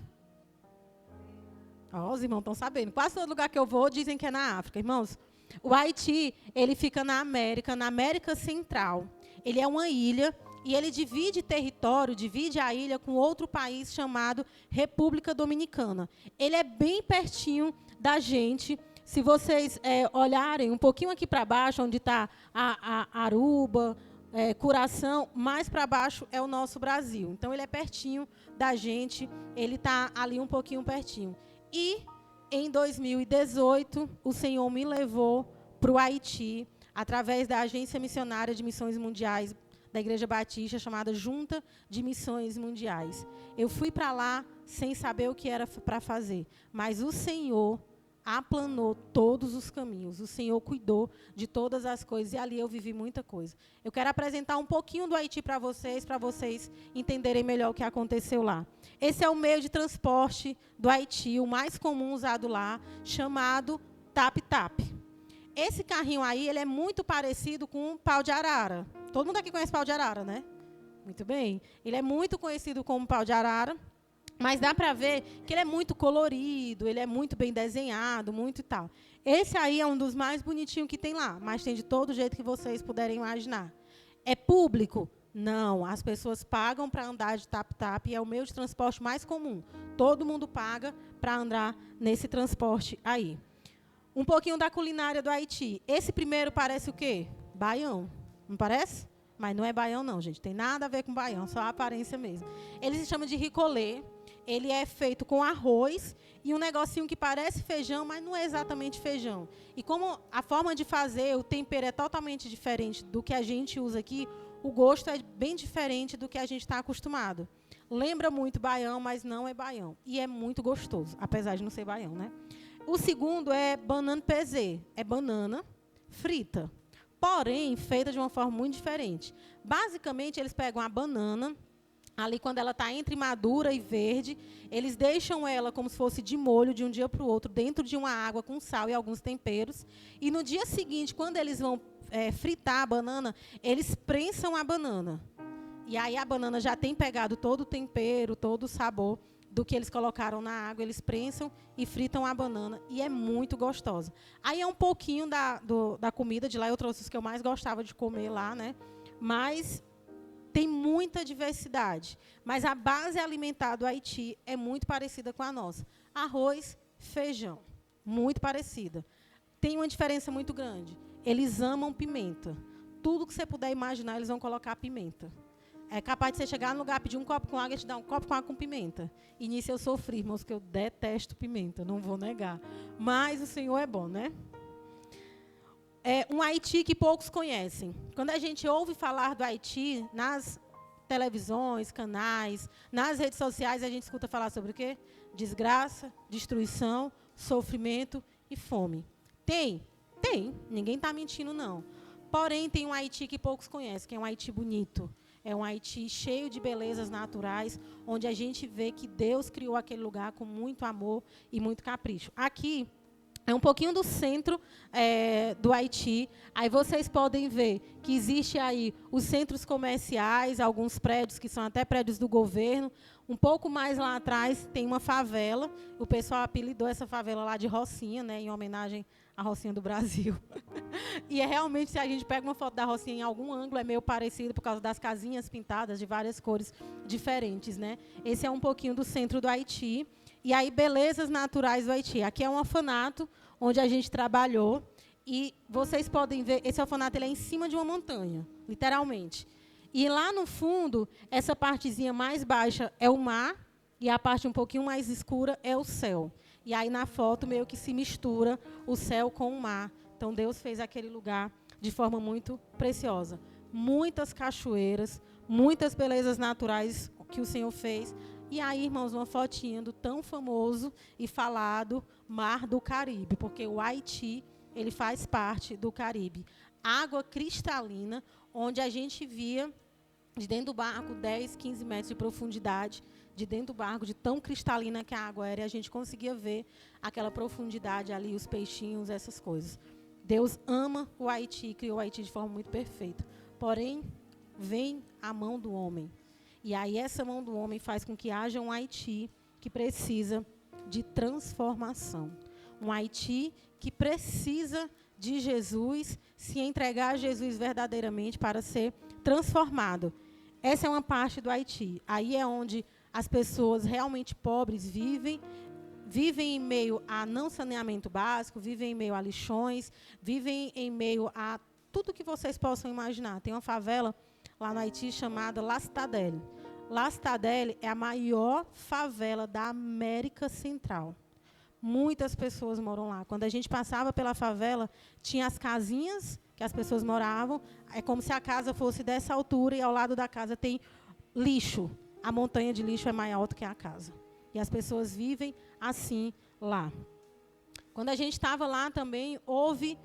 Os irmãos estão sabendo. Quase todo lugar que eu vou dizem que é na África. Irmãos, o Haiti, ele fica na América Central. Ele é uma ilha e ele divide território, divide a ilha com outro país chamado República Dominicana. Ele é bem pertinho da gente. Se vocês olharem um pouquinho aqui para baixo, onde está a Aruba, Curaçao, mais para baixo é o nosso Brasil. Então, ele é pertinho da gente, ele está ali um pouquinho pertinho. E, em 2018, o Senhor me levou para o Haiti, através da Agência Missionária de Missões Mundiais da Igreja Batista, chamada Junta de Missões Mundiais. Eu fui para lá sem saber o que era para fazer, mas o Senhor aplanou todos os caminhos. O Senhor cuidou de todas as coisas e ali eu vivi muita coisa. Eu quero apresentar um pouquinho do Haiti para vocês entenderem melhor o que aconteceu lá. Esse é o meio de transporte do Haiti, o mais comum usado lá, chamado tap-tap. Esse carrinho aí, ele é muito parecido com um pau de arara. Todo mundo aqui conhece pau de arara, né? Muito bem. Ele é muito conhecido como pau de arara. Mas dá para ver que ele é muito colorido, ele é muito bem desenhado, muito e tal. Esse aí é um dos mais bonitinhos que tem lá, mas tem de todo jeito que vocês puderem imaginar. É público? Não, as pessoas pagam para andar de tap-tap e é o meio de transporte mais comum. Todo mundo paga para andar nesse transporte aí. Um pouquinho da culinária do Haiti. Esse primeiro parece o quê? Baião, não parece? Mas não é baião não, gente. Tem nada a ver com baião, só a aparência mesmo. Ele se chama de ricolé. Ele é feito com arroz e um negocinho que parece feijão, mas não é exatamente feijão. E como a forma de fazer, o tempero é totalmente diferente do que a gente usa aqui, o gosto é bem diferente do que a gente está acostumado. Lembra muito baião, mas não é baião. E é muito gostoso, apesar de não ser baião, né? O segundo é banana pesê. É banana frita, porém feita de uma forma muito diferente. Basicamente, eles pegam a banana, ali quando ela está entre madura e verde, eles deixam ela como se fosse de molho de um dia para o outro, dentro de uma água com sal e alguns temperos. E no dia seguinte, quando eles vão fritar a banana, eles prensam a banana. E aí a banana já tem pegado todo o tempero, todo o sabor do que eles colocaram na água. Eles prensam e fritam a banana. E é muito gostosa. Aí é um pouquinho da comida de lá. Eu trouxe os que eu mais gostava de comer lá, né? Mas tem muita diversidade, mas a base alimentar do Haiti é muito parecida com a nossa. Arroz, feijão, muito parecida. Tem uma diferença muito grande. Eles amam pimenta. Tudo que você puder imaginar, eles vão colocar pimenta. É capaz de você chegar no lugar, pedir um copo com água e te dar um copo com água com pimenta. E nisso eu sofri, irmãos, que eu detesto pimenta, não vou negar. Mas o Senhor é bom, né? É um Haiti que poucos conhecem. Quando a gente ouve falar do Haiti, nas televisões, canais, nas redes sociais, a gente escuta falar sobre o quê? Desgraça, destruição, sofrimento e fome. Tem. Ninguém está mentindo, não. Porém, tem um Haiti que poucos conhecem, que é um Haiti bonito. É um Haiti cheio de belezas naturais, onde a gente vê que Deus criou aquele lugar com muito amor e muito capricho. Aqui é um pouquinho do centro do Haiti. Aí vocês podem ver que existe aí os centros comerciais, alguns prédios que são até prédios do governo. Um pouco mais lá atrás tem uma favela. O pessoal apelidou essa favela lá de Rocinha, né, em homenagem à Rocinha do Brasil. E realmente, se a gente pega uma foto da Rocinha em algum ângulo, é meio parecido por causa das casinhas pintadas de várias cores diferentes, né? Esse é um pouquinho do centro do Haiti. E aí, belezas naturais do Haiti. Aqui é um orfanato onde a gente trabalhou. E vocês podem ver, esse orfanato ele é em cima de uma montanha, literalmente. E lá no fundo, essa partezinha mais baixa é o mar, e a parte um pouquinho mais escura é o céu. E aí, na foto, meio que se mistura o céu com o mar. Então, Deus fez aquele lugar de forma muito preciosa. Muitas cachoeiras, muitas belezas naturais que o Senhor fez. E aí, irmãos, uma fotinha do tão famoso e falado Mar do Caribe, porque o Haiti ele faz parte do Caribe. Água cristalina, onde a gente via de dentro do barco 10, 15 metros de profundidade, de dentro do barco, de tão cristalina que a água era, e a gente conseguia ver aquela profundidade ali, os peixinhos, essas coisas. Deus ama o Haiti, criou o Haiti de forma muito perfeita. Porém, vem a mão do homem. E aí essa mão do homem faz com que haja um Haiti que precisa de transformação. Um Haiti que precisa de Jesus, se entregar a Jesus verdadeiramente para ser transformado. Essa é uma parte do Haiti. Aí é onde as pessoas realmente pobres vivem em meio a não saneamento básico, vivem em meio a lixões, vivem em meio a tudo que vocês possam imaginar. Tem uma favela lá no Haiti chamada La Citadelle. La Citadelle é a maior favela da América Central. Muitas pessoas moram lá. Quando a gente passava pela favela, tinha as casinhas que as pessoas moravam. É como se a casa fosse dessa altura e ao lado da casa tem lixo. A montanha de lixo é maior do que a casa. E as pessoas vivem assim lá. Quando a gente estava lá também, houve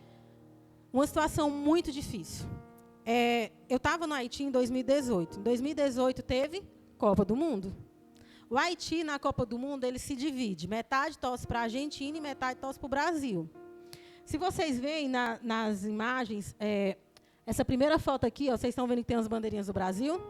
uma situação muito difícil. Eu estava no Haiti em 2018. Em 2018 teve Copa do Mundo. O Haiti, na Copa do Mundo, ele se divide. Metade torce para a Argentina e metade torce para o Brasil. Se vocês veem nas imagens, essa primeira foto aqui, ó, vocês estão vendo que tem as bandeirinhas do Brasil?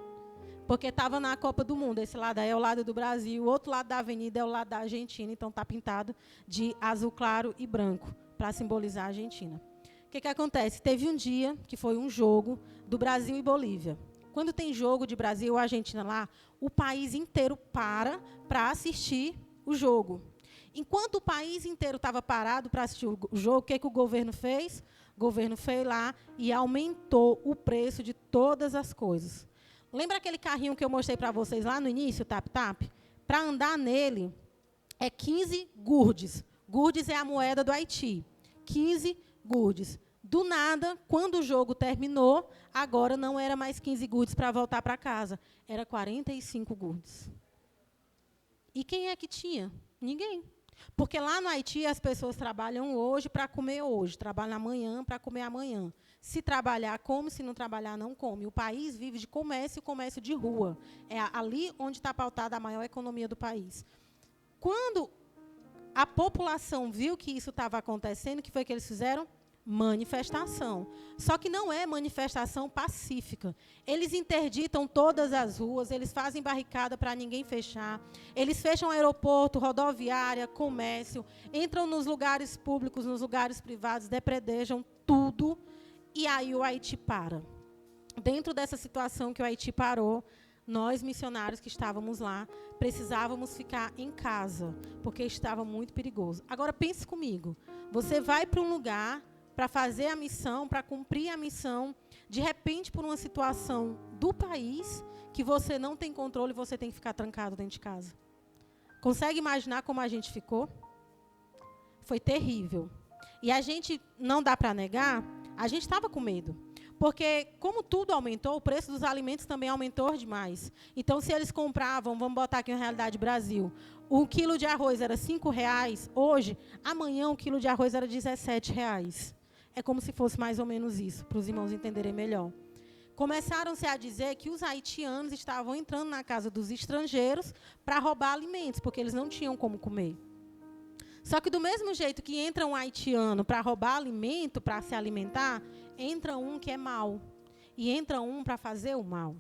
Porque estava na Copa do Mundo. Esse lado aí é o lado do Brasil, o outro lado da avenida é o lado da Argentina. Então, está pintado de azul claro e branco, para simbolizar a Argentina. O que acontece? Teve um dia que foi um jogo do Brasil e Bolívia. Quando tem jogo de Brasil ou Argentina lá, o país inteiro para assistir o jogo. Enquanto o país inteiro estava parado para assistir o jogo, o que o governo fez? O governo foi lá e aumentou o preço de todas as coisas. Lembra aquele carrinho que eu mostrei para vocês lá no início, o Tap-Tap? Para andar nele, é 15 gurdes. Gurdes é a moeda do Haiti. 15 gurdes. Do nada, quando o jogo terminou, agora não era mais 15 gurdes para voltar para casa. Era 45 gurdes. E quem é que tinha? Ninguém. Porque lá no Haiti as pessoas trabalham hoje para comer hoje, trabalham amanhã para comer amanhã. Se trabalhar, come, se não trabalhar, não come. O país vive de comércio de rua. É ali onde está pautada a maior economia do país. Quando a população viu que isso estava acontecendo, o que foi que eles fizeram? Manifestação. Só que não é manifestação pacífica. Eles interditam todas as ruas, eles fazem barricada para ninguém fechar, eles fecham aeroporto, rodoviária, comércio, entram nos lugares públicos, nos lugares privados, depredejam tudo, e aí o Haiti para. dentro dessa situação que o Haiti parou, nós, missionários que estávamos lá, precisávamos ficar em casa, porque estava muito perigoso. Agora, pense comigo. Você vai para um lugar para fazer a missão, para cumprir a missão, de repente, por uma situação do país, que você não tem controle, você tem que ficar trancado dentro de casa. Consegue imaginar como a gente ficou? Foi terrível. E a gente, não dá para negar, a gente estava com medo. Porque, como tudo aumentou, o preço dos alimentos também aumentou demais. Então, se eles compravam, vamos botar aqui na realidade Brasil, um quilo de arroz era R$5, hoje, amanhã, um quilo de arroz era R$17. É como se fosse mais ou menos isso, para os irmãos entenderem melhor. Começaram-se a dizer que os haitianos estavam entrando na casa dos estrangeiros para roubar alimentos, porque eles não tinham como comer. Só que do mesmo jeito que entra um haitiano para roubar alimento, para se alimentar, entra um que é mau. E entra um para fazer o mal.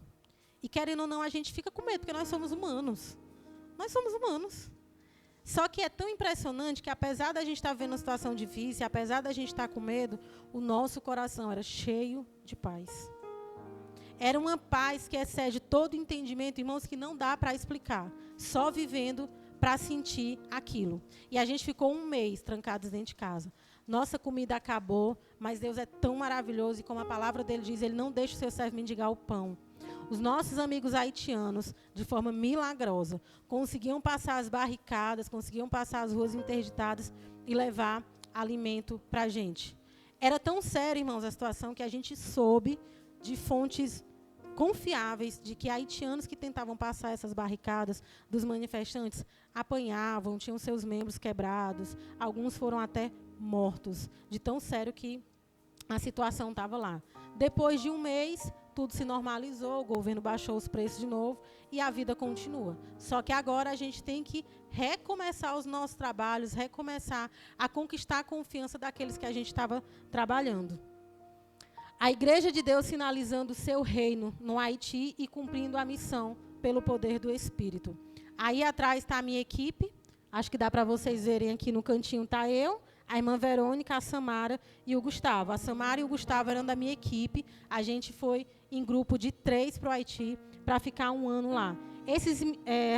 E querendo ou não, a gente fica com medo, porque nós somos humanos. Nós somos humanos. Só que é tão impressionante que, apesar da gente estar vendo uma situação difícil, apesar da gente estar com medo, o nosso coração era cheio de paz. Era uma paz que excede todo entendimento, irmãos, que não dá para explicar. Só vivendo para sentir aquilo. E a gente ficou 1 mês trancados dentro de casa. Nossa comida acabou, mas Deus é tão maravilhoso e como a palavra dele diz, ele não deixa o seu servo mendigar o pão. Os nossos amigos haitianos, de forma milagrosa, conseguiam passar as barricadas, conseguiam passar as ruas interditadas e levar alimento para a gente. Era tão sério, irmãos, a situação que a gente soube de fontes confiáveis de que haitianos que tentavam passar essas barricadas dos manifestantes apanhavam, tinham seus membros quebrados, alguns foram até mortos, de tão sério que a situação estava lá. Depois de 1 mês, tudo se normalizou, o governo baixou os preços de novo e a vida continua. Só que agora a gente tem que recomeçar os nossos trabalhos, recomeçar a conquistar a confiança daqueles que a gente estava trabalhando. A Igreja de Deus sinalizando o seu reino no Haiti e cumprindo a missão pelo poder do Espírito. Aí atrás está a minha equipe, acho que dá para vocês verem aqui no cantinho está eu, a irmã Verônica, a Samara e o Gustavo. A Samara e o Gustavo eram da minha equipe, a gente foi em grupo de 3 para o Haiti para ficar 1 ano lá. Esses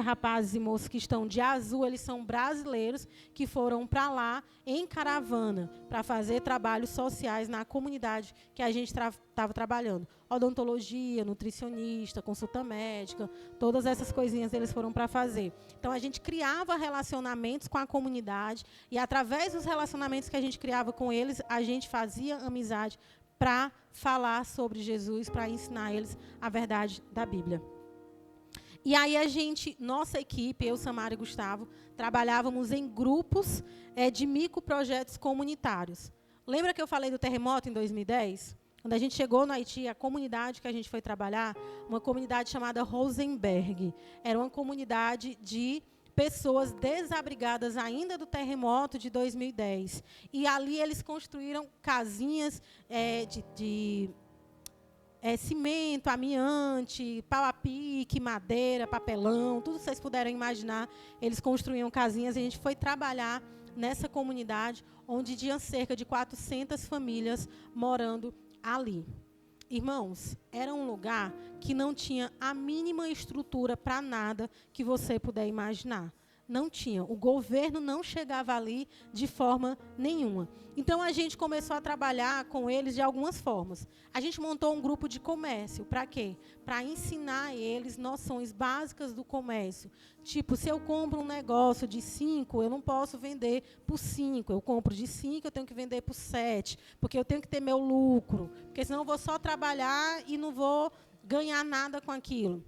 rapazes e moças que estão de azul, eles são brasileiros que foram para lá em caravana para fazer trabalhos sociais na comunidade que a gente estava trabalhando. Odontologia, nutricionista, consulta médica, todas essas coisinhas eles foram para fazer. Então, a gente criava relacionamentos com a comunidade e, através dos relacionamentos que a gente criava com eles, a gente fazia amizade para falar sobre Jesus, para ensinar eles a verdade da Bíblia. E aí a gente, nossa equipe, eu, Samara e Gustavo, trabalhávamos em grupos de microprojetos comunitários. Lembra que eu falei do terremoto em 2010? Quando a gente chegou no Haiti, a comunidade que a gente foi trabalhar, uma comunidade chamada Rosenberg. Era uma comunidade de pessoas desabrigadas ainda do terremoto de 2010. E ali eles construíram casinhas de cimento, amiante, pau a pique, madeira, papelão, tudo que vocês puderem imaginar, eles construíam casinhas e a gente foi trabalhar nessa comunidade, onde tinha cerca de 400 famílias morando ali. Irmãos, era um lugar que não tinha a mínima estrutura para nada que você puder imaginar. Não tinha. O governo não chegava ali de forma nenhuma. Então, a gente começou a trabalhar com eles de algumas formas. A gente montou um grupo de comércio. Para quê? Para ensinar a eles noções básicas do comércio. Tipo, se eu compro um negócio de 5, eu não posso vender por 5. Eu compro de 5, eu tenho que vender por 7. Porque eu tenho que ter meu lucro. Porque senão eu vou só trabalhar e não vou ganhar nada com aquilo.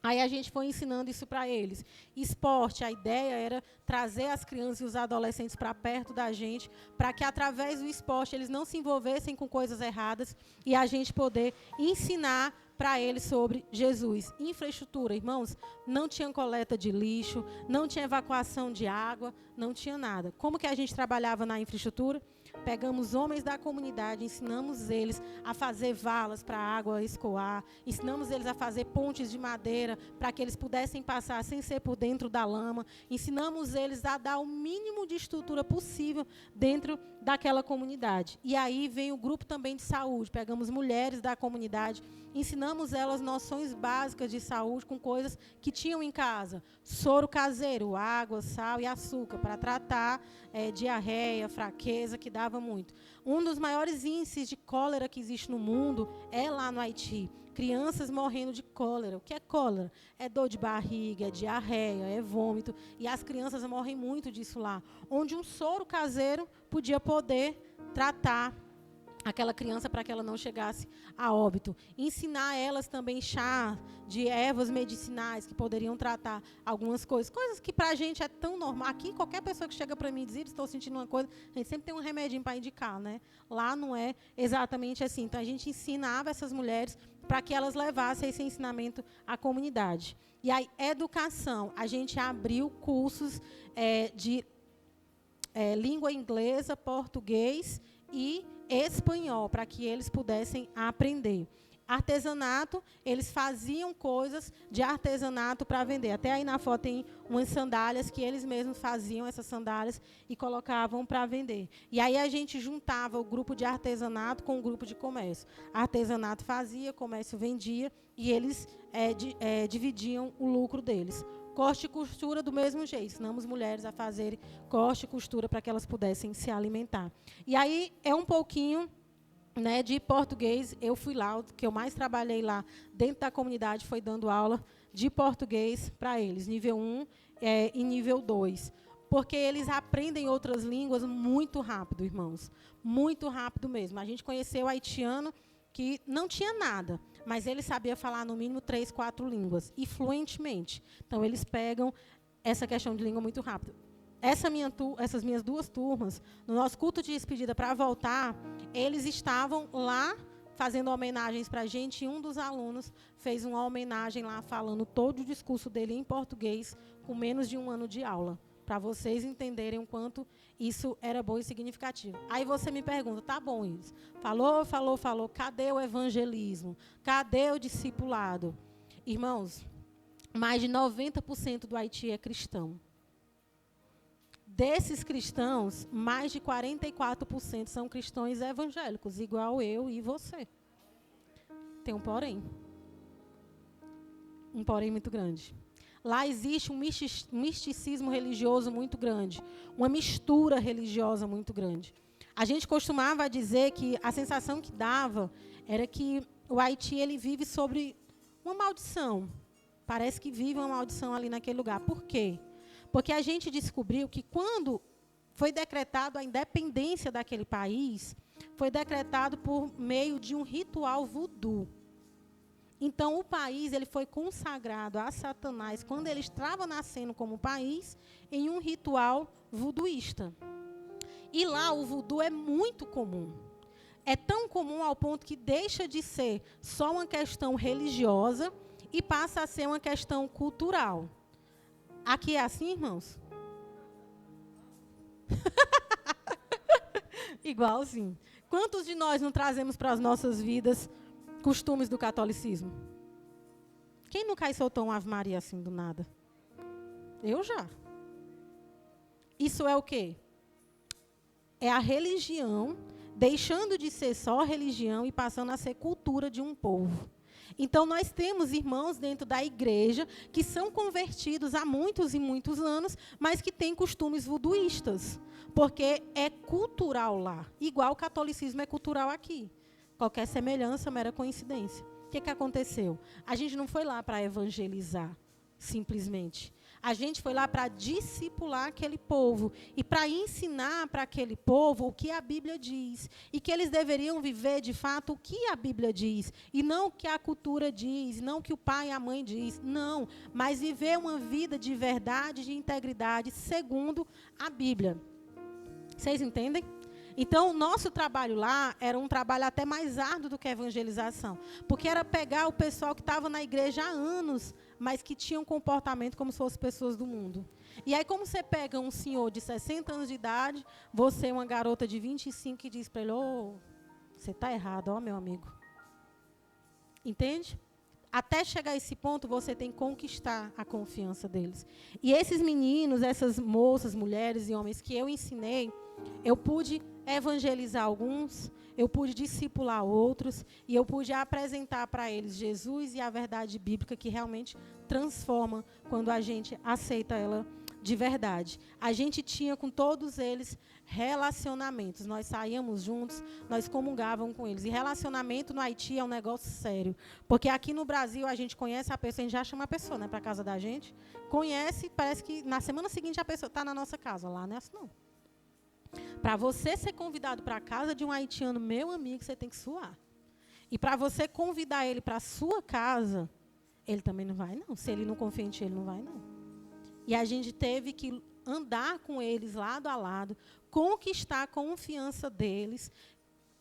Aí a gente foi ensinando isso para eles. Esporte, a ideia era trazer as crianças e os adolescentes para perto da gente, para que, através do esporte, eles não se envolvessem com coisas erradas e a gente poder ensinar para eles sobre Jesus. Infraestrutura, irmãos, não tinha coleta de lixo, não tinha evacuação de água, não tinha nada. Como que a gente trabalhava na infraestrutura? pegamos homens da comunidade, ensinamos eles a fazer valas para a água escoar, ensinamos eles a fazer pontes de madeira para que eles pudessem passar sem ser por dentro da lama, ensinamos eles a dar o mínimo de estrutura possível dentro daquela comunidade. E aí vem o grupo também de saúde, pegamos mulheres da comunidade, ensinamos elas noções básicas de saúde com coisas que tinham em casa, soro caseiro, água, sal e açúcar, para tratar diarreia, fraqueza, que dava muito. Um dos maiores índices de cólera que existe no mundo é lá no Haiti. Crianças morrendo de cólera. O que é cólera? É dor de barriga, é diarreia, é vômito. E as crianças morrem muito disso lá. Onde um soro caseiro podia poder tratar aquela criança para que ela não chegasse a óbito. Ensinar elas também chá de ervas medicinais que poderiam tratar algumas coisas. Coisas que para a gente é tão normal. Aqui, qualquer pessoa que chega para mim e diz, estou sentindo uma coisa, a gente sempre tem um remedinho para indicar, né? Lá não é exatamente assim. Então, a gente ensinava essas mulheres para que elas levassem esse ensinamento à comunidade. E aí, educação. A gente abriu cursos de língua inglesa, português e espanhol, para que eles pudessem aprender. Artesanato, eles faziam coisas de artesanato para vender. Até aí na foto tem umas sandálias que eles mesmos faziam, essas sandálias, e colocavam para vender. E aí a gente juntava o grupo de artesanato com o grupo de comércio. Artesanato fazia, comércio vendia, e eles dividiam o lucro deles. Corte e costura do mesmo jeito. Ensinamos mulheres a fazerem corte e costura para que elas pudessem se alimentar. E aí é um pouquinho, né, de português. Eu fui lá, o que eu mais trabalhei lá dentro da comunidade foi dando aula de português para eles, nível 1 e nível 2. Porque eles aprendem outras línguas muito rápido, irmãos. Muito rápido mesmo. A gente conheceu o haitiano que não tinha nada, mas ele sabia falar no mínimo 3, 4 línguas, e fluentemente. Então, eles pegam essa questão de língua muito rápido. Essas minhas 2 turmas, no nosso culto de despedida para voltar, eles estavam lá fazendo homenagens para a gente, e um dos alunos fez uma homenagem lá, falando todo o discurso dele em português, com menos de 1 ano de aula, para vocês entenderem o quanto isso era bom e significativo. Aí você me pergunta, tá bom isso? Falou, cadê o evangelismo? Cadê o discipulado? Irmãos, mais de 90% do Haiti é cristão. Desses cristãos, mais de 44% são cristãos evangélicos, igual eu e você. Tem um porém. Um porém muito grande. Lá existe um misticismo religioso muito grande, uma mistura religiosa muito grande. A gente costumava dizer que a sensação que dava era que o Haiti ele vive sobre uma maldição. Parece que vive uma maldição ali naquele lugar. Por quê? Porque a gente descobriu que quando foi decretado a independência daquele país, foi decretado por meio de um ritual voodoo. Então, o país ele foi consagrado a Satanás quando ele estava nascendo como país em um ritual voodooísta. E lá o voodoo é muito comum. É tão comum ao ponto que deixa de ser só uma questão religiosa e passa a ser uma questão cultural. Aqui é assim, irmãos? Igualzinho. Quantos de nós não trazemos para as nossas vidas costumes do catolicismo? Quem nunca aí soltou uma Ave Maria assim do nada? Eu já. Isso é o quê? É a religião deixando de ser só religião e passando a ser cultura de um povo. Então, nós temos irmãos dentro da igreja que são convertidos há muitos e muitos anos, mas que têm costumes voodooístas, porque é cultural lá, igual o catolicismo é cultural aqui. Qualquer semelhança, mera coincidência. O que aconteceu? A gente não foi lá para evangelizar, simplesmente. A gente foi lá para discipular aquele povo e para ensinar para aquele povo o que a Bíblia diz. E que eles deveriam viver, de fato, o que a Bíblia diz. E não o que a cultura diz, não o que o pai e a mãe diz. Não, mas viver uma vida de verdade, de integridade, segundo a Bíblia. Vocês entendem? Então, o nosso trabalho lá era um trabalho até mais árduo do que a evangelização. Porque era pegar o pessoal que estava na igreja há anos, mas que tinham comportamento como se fossem pessoas do mundo. E aí, como você pega um senhor de 60 anos de idade, você uma garota de 25 e diz para ele, você está errado, meu amigo. Entende? Até chegar a esse ponto, você tem que conquistar a confiança deles. E esses meninos, essas moças, mulheres e homens que eu ensinei, eu pude evangelizar alguns, eu pude discipular outros, e eu pude apresentar para eles Jesus e a verdade bíblica que realmente transforma quando a gente aceita ela de verdade. A gente tinha com todos eles relacionamentos. Nós saíamos juntos, nós comungávamos com eles. E relacionamento no Haiti é um negócio sério. Porque aqui no Brasil a gente conhece a pessoa, a gente já chama a pessoa, né, para a casa da gente. Conhece, parece que na semana seguinte a pessoa está na nossa casa. Lá não é assim, não. Para você ser convidado para a casa de um haitiano, meu amigo, você tem que suar. E para você convidar ele para a sua casa, ele também não vai, não. Se ele não confia em ti, ele não vai, não. E a gente teve que andar com eles lado a lado, conquistar a confiança deles,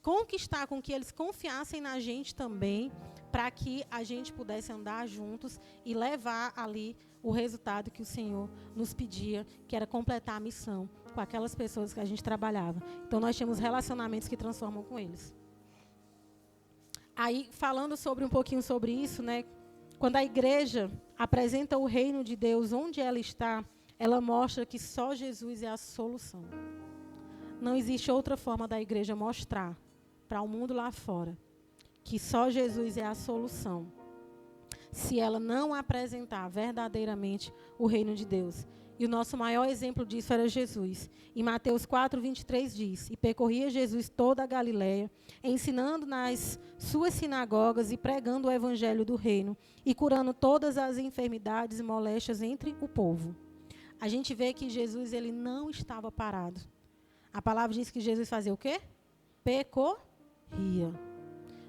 conquistar com que eles confiassem na gente também, para que a gente pudesse andar juntos e levar ali o resultado que o Senhor nos pedia, que era completar a missão com aquelas pessoas que a gente trabalhava. Então, nós tínhamos relacionamentos que transformam com eles. Aí, falando um pouquinho sobre isso, né? Quando a igreja apresenta o reino de Deus onde ela está, ela mostra que só Jesus é a solução. Não existe outra forma da igreja mostrar para o mundo lá fora que só Jesus é a solução, se ela não apresentar verdadeiramente o reino de Deus. E o nosso maior exemplo disso era Jesus. Em Mateus 4:23 diz, e percorria Jesus toda a Galileia, ensinando nas suas sinagogas e pregando o evangelho do reino, e curando todas as enfermidades e moléstias entre o povo. A gente vê que Jesus ele não estava parado. A palavra diz que Jesus fazia o quê? Percorria.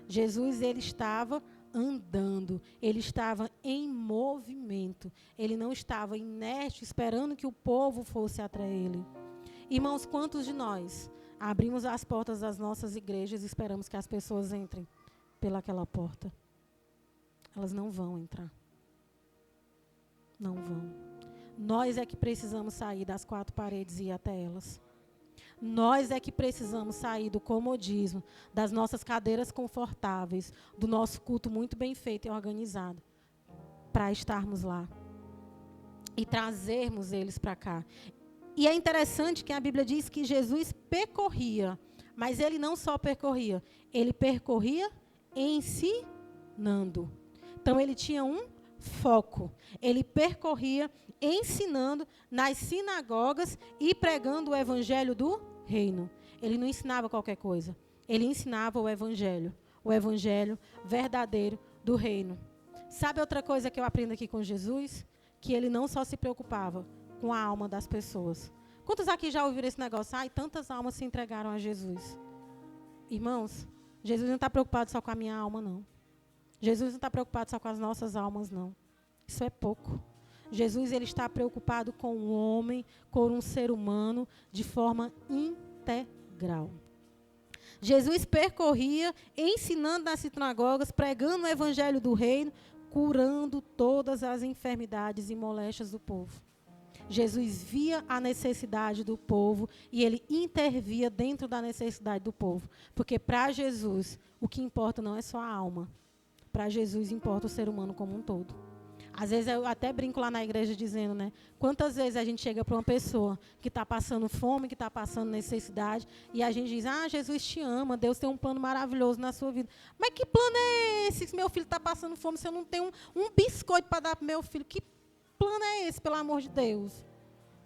Jesus ele estava andando, ele estava em movimento, ele não estava inerte, esperando que o povo fosse até ele. Irmãos, quantos de nós abrimos as portas das nossas igrejas e esperamos que as pessoas entrem pelaquela porta? Elas não vão entrar. Não vão. Nós é que precisamos sair das quatro paredes e ir até elas. Nós é que precisamos sair do comodismo, das nossas cadeiras confortáveis, do nosso culto muito bem feito e organizado, para estarmos lá e trazermos eles para cá. E é interessante que a Bíblia diz que Jesus percorria, mas ele não só percorria, ele percorria ensinando. Então ele tinha um foco. Ele percorria ensinando nas sinagogas e pregando o evangelho do reino. Ele não ensinava qualquer coisa. Ele ensinava o evangelho verdadeiro do reino. Sabe outra coisa que eu aprendo aqui com Jesus? Que ele não só se preocupava com a alma das pessoas. Quantos aqui já ouviram esse negócio? Ai, tantas almas se entregaram a Jesus. Irmãos, Jesus não está preocupado só com a minha alma, não. Jesus não está preocupado só com as nossas almas, não. Isso é pouco. Jesus ele está preocupado com o homem, com um ser humano, de forma integral. Jesus percorria, ensinando nas sinagogas, pregando o evangelho do reino, curando todas as enfermidades e moléstias do povo. Jesus via a necessidade do povo e ele intervia dentro da necessidade do povo. Porque para Jesus, o que importa não é só a alma. Para Jesus importa o ser humano como um todo. Às vezes eu até brinco lá na igreja dizendo, né? Quantas vezes a gente chega para uma pessoa que está passando fome, que está passando necessidade, e a gente diz, Jesus te ama, Deus tem um plano maravilhoso na sua vida. Mas que plano é esse? Se meu filho está passando fome, se eu não tenho um biscoito para dar para meu filho, que plano é esse, pelo amor de Deus?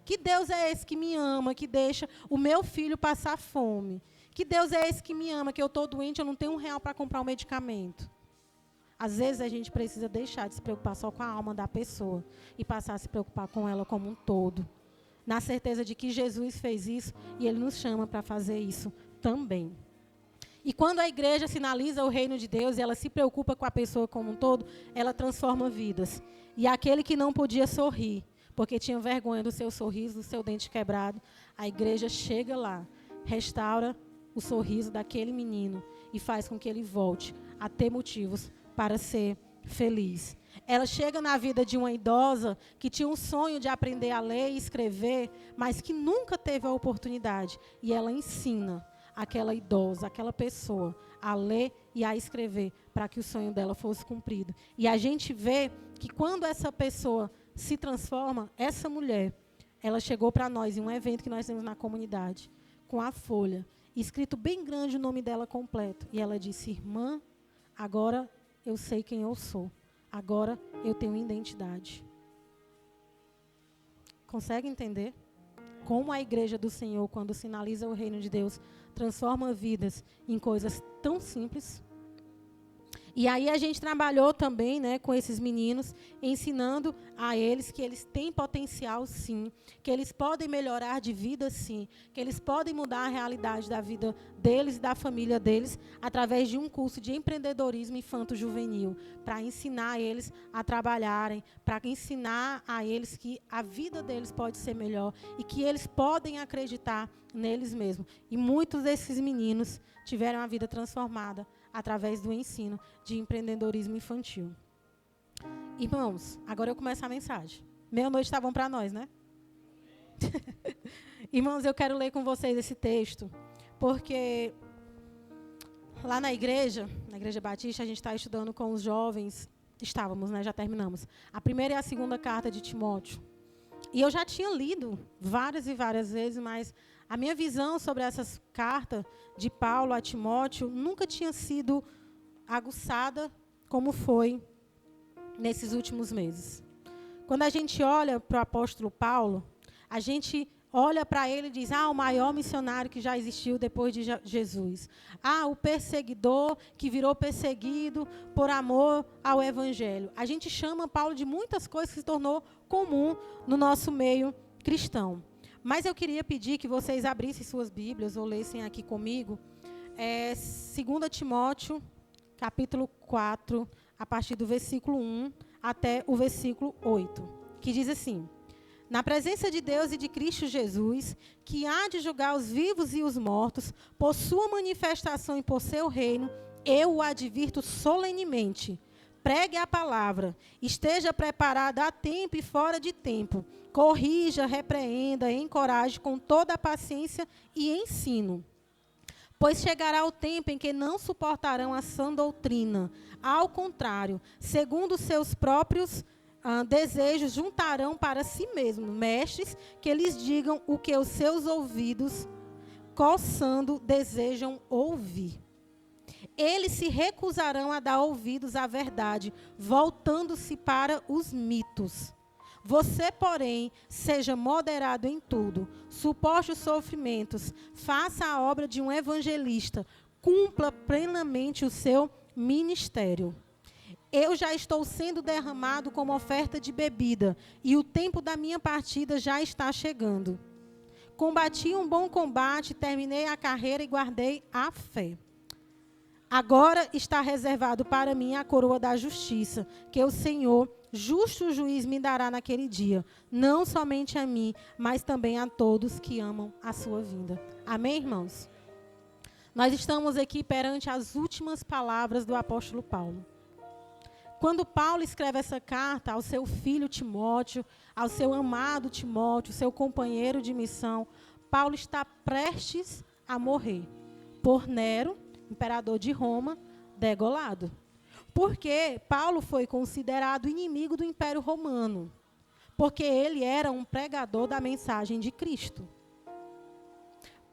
Que Deus é esse que me ama, que deixa o meu filho passar fome? Que Deus é esse que me ama, que eu estou doente, eu não tenho R$1 para comprar um medicamento? Às vezes a gente precisa deixar de se preocupar só com a alma da pessoa e passar a se preocupar com ela como um todo. Na certeza de que Jesus fez isso e ele nos chama para fazer isso também. E quando a igreja sinaliza o reino de Deus e ela se preocupa com a pessoa como um todo, ela transforma vidas. E aquele que não podia sorrir, porque tinha vergonha do seu sorriso, do seu dente quebrado, a igreja chega lá, restaura o sorriso daquele menino e faz com que ele volte a ter motivos para ser feliz. ela chega na vida de uma idosa que tinha um sonho de aprender a ler e escrever, mas que nunca teve a oportunidade. E ela ensina aquela idosa, aquela pessoa, a ler e a escrever para que o sonho dela fosse cumprido. E a gente vê que quando essa pessoa se transforma, essa mulher, ela chegou para nós em um evento que nós temos na comunidade, com a folha, escrito bem grande o nome dela completo. E ela disse: irmã, agora eu sei quem eu sou. Agora eu tenho identidade. Consegue entender? Como a igreja do Senhor, quando sinaliza o reino de Deus, transforma vidas em coisas tão simples. E aí a gente trabalhou também, né, com esses meninos, ensinando a eles que eles têm potencial, sim, que eles podem melhorar de vida, sim, que eles podem mudar a realidade da vida deles e da família deles através de um curso de empreendedorismo infanto-juvenil, para ensinar eles a trabalharem, para ensinar a eles que a vida deles pode ser melhor e que eles podem acreditar neles mesmos. E muitos desses meninos tiveram a vida transformada através do ensino de empreendedorismo infantil. Irmãos, agora eu começo a mensagem. Meia-noite está bom para nós, né? Irmãos, eu quero ler com vocês esse texto, porque lá na Igreja Batista, a gente está estudando com os jovens, estávamos, né? Já terminamos, a primeira e a segunda carta de Timóteo. E eu já tinha lido várias e várias vezes, mas a minha visão sobre essas cartas de Paulo a Timóteo nunca tinha sido aguçada como foi nesses últimos meses. Quando a gente olha para o apóstolo Paulo, a gente olha para ele e diz: o maior missionário que já existiu depois de Jesus. O perseguidor que virou perseguido por amor ao evangelho. A gente chama Paulo de muitas coisas que se tornou comum no nosso meio cristão. Mas eu queria pedir que vocês abrissem suas Bíblias ou lessem aqui comigo 2 Timóteo, capítulo 4, a partir do versículo 1 até o versículo 8, que diz assim: na presença de Deus e de Cristo Jesus, que há de julgar os vivos e os mortos, por sua manifestação e por seu reino, eu o advirto solenemente. Pregue a palavra, esteja preparado a tempo e fora de tempo, corrija, repreenda, encoraje com toda a paciência e ensino. Pois chegará o tempo em que não suportarão a sã doutrina. Ao contrário, segundo seus próprios desejos, juntarão para si mesmos mestres que lhes digam o que os seus ouvidos, coçando, desejam ouvir. Eles se recusarão a dar ouvidos à verdade, voltando-se para os mitos. Você, porém, seja moderado em tudo, suporte os sofrimentos, faça a obra de um evangelista, cumpra plenamente o seu ministério. Eu já estou sendo derramado como oferta de bebida, e o tempo da minha partida já está chegando. Combati um bom combate, terminei a carreira e guardei a fé. Agora está reservado para mim a coroa da justiça, que o Senhor, justo juiz, me dará naquele dia, não somente a mim, mas também a todos que amam a sua vinda. Amém, irmãos? Nós estamos aqui perante as últimas palavras do apóstolo Paulo. Quando Paulo escreve essa carta ao seu filho Timóteo, ao seu amado Timóteo, seu companheiro de missão, Paulo está prestes a morrer por Nero, imperador de Roma, degolado. Porque Paulo foi considerado inimigo do Império Romano, porque ele era um pregador da mensagem de Cristo.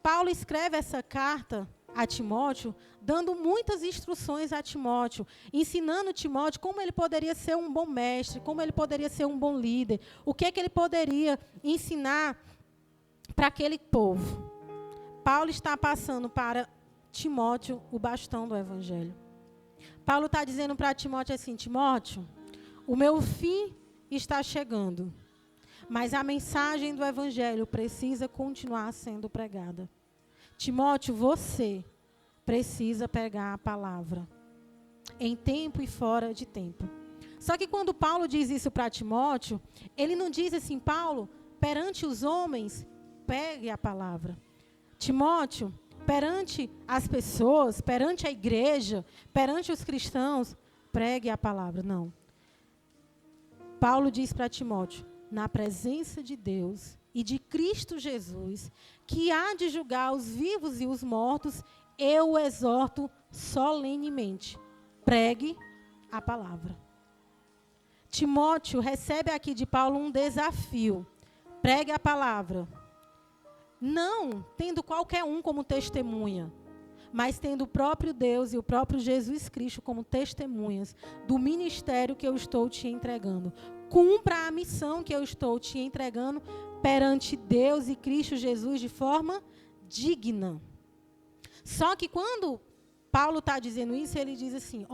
Paulo escreve essa carta a Timóteo, dando muitas instruções a Timóteo, ensinando Timóteo como ele poderia ser um bom mestre, como ele poderia ser um bom líder, o que ele poderia ensinar para aquele povo. Paulo está passando para Timóteo o bastão do evangelho. Paulo está dizendo para Timóteo assim: Timóteo, o meu fim está chegando, mas a mensagem do evangelho precisa continuar sendo pregada. Timóteo, você precisa pregar a palavra, em tempo e fora de tempo. Só que quando Paulo diz isso para Timóteo, ele não diz assim: Paulo, perante os homens, pregue a palavra. Timóteo, perante as pessoas, perante a igreja, perante os cristãos, pregue a palavra. Não. Paulo diz para Timóteo: na presença de Deus e de Cristo Jesus, que há de julgar os vivos e os mortos, eu o exorto solenemente. Pregue a palavra. Timóteo recebe aqui de Paulo um desafio. Pregue a palavra. Não tendo qualquer um como testemunha, mas tendo o próprio Deus e o próprio Jesus Cristo como testemunhas do ministério que eu estou te entregando. Cumpra a missão que eu estou te entregando perante Deus e Cristo Jesus de forma digna. Só que quando Paulo está dizendo isso, ele diz assim,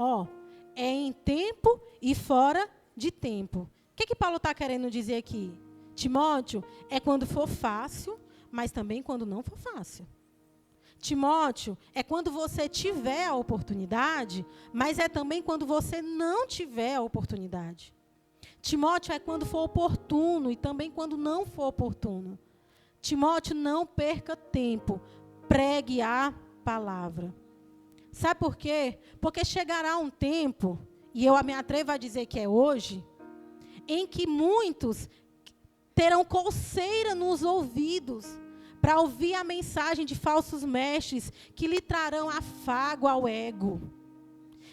é em tempo e fora de tempo. O que Paulo está querendo dizer aqui? Timóteo, é quando for fácil, mas também quando não for fácil. Timóteo, é quando você tiver a oportunidade, mas é também quando você não tiver a oportunidade. Timóteo, é quando for oportuno e também quando não for oportuno. Timóteo, não perca tempo. Pregue a palavra. Sabe por quê? Porque chegará um tempo, e eu me atrevo a dizer que é hoje, em que muitos terão coceira nos ouvidos para ouvir a mensagem de falsos mestres que lhe trarão afago ao ego,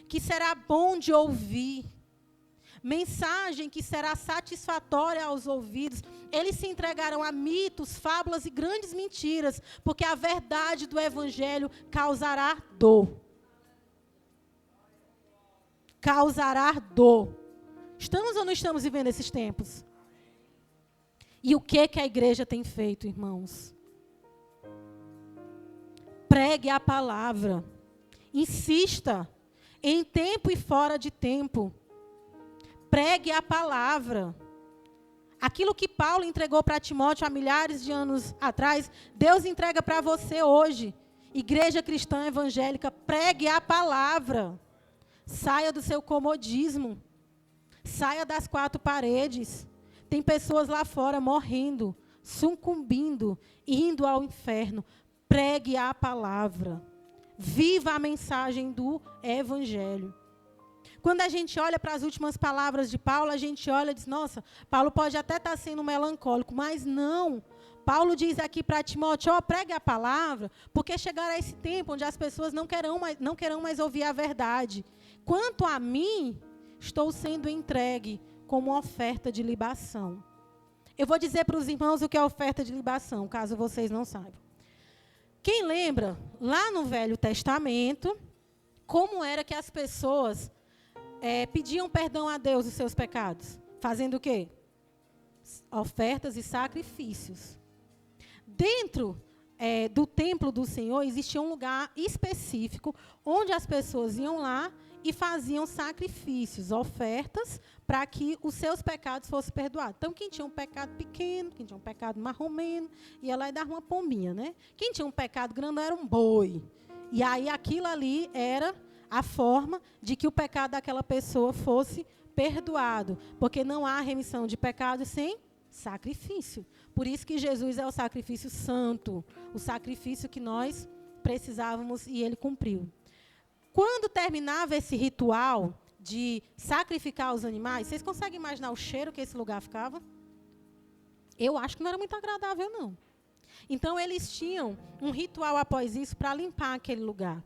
que será bom de ouvir, mensagem que será satisfatória aos ouvidos. Eles se entregarão a mitos, fábulas e grandes mentiras, porque a verdade do evangelho causará dor. Causará dor. Estamos ou não estamos vivendo esses tempos? E o que a igreja tem feito, irmãos? Pregue a palavra. Insista em tempo e fora de tempo. Pregue a palavra. Aquilo que Paulo entregou para Timóteo há milhares de anos atrás, Deus entrega para você hoje. Igreja cristã evangélica, pregue a palavra. Saia do seu comodismo. Saia das quatro paredes. Tem pessoas lá fora morrendo, sucumbindo, indo ao inferno. Pregue a palavra. Viva a mensagem do evangelho. Quando a gente olha para as últimas palavras de Paulo, a gente olha e diz, nossa, Paulo pode até estar sendo melancólico, mas não. Paulo diz aqui para Timóteo, pregue a palavra, porque chegará esse tempo onde as pessoas não querão mais ouvir a verdade. Quanto a mim, estou sendo entregue como oferta de libação. Eu vou dizer para os irmãos o que é oferta de libação, caso vocês não saibam. Quem lembra, lá no Velho Testamento, como era que as pessoas pediam perdão a Deus dos seus pecados? Fazendo o quê? Ofertas e sacrifícios. Dentro do templo do Senhor, existia um lugar específico, onde as pessoas iam lá e faziam sacrifícios, ofertas, para que os seus pecados fossem perdoados. Então, quem tinha um pecado pequeno, quem tinha um pecado marromeno, ia lá e dava uma pombinha, né? Quem tinha um pecado grande era um boi. E aí, aquilo ali era a forma de que o pecado daquela pessoa fosse perdoado. Porque não há remissão de pecados sem sacrifício. Por isso que Jesus é o sacrifício santo, o sacrifício que nós precisávamos e ele cumpriu. Quando terminava esse ritual de sacrificar os animais, vocês conseguem imaginar o cheiro que esse lugar ficava? Eu acho que não era muito agradável, não. Então, eles tinham um ritual após isso para limpar aquele lugar,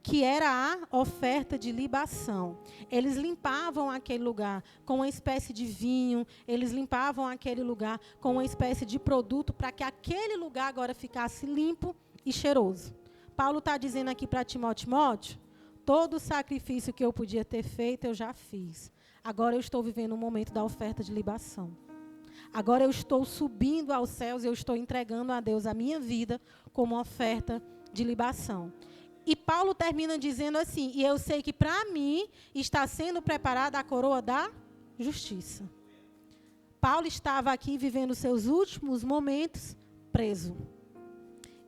que era a oferta de libação. Eles limpavam aquele lugar com uma espécie de vinho, eles limpavam aquele lugar com uma espécie de produto para que aquele lugar agora ficasse limpo e cheiroso. Paulo está dizendo aqui para Timóteo, todo o sacrifício que eu podia ter feito, eu já fiz. Agora eu estou vivendo um momento da oferta de libação. Agora eu estou subindo aos céus, eu estou entregando a Deus a minha vida como oferta de libação. E Paulo termina dizendo assim, e eu sei que para mim está sendo preparada a coroa da justiça. Paulo estava aqui vivendo seus últimos momentos preso.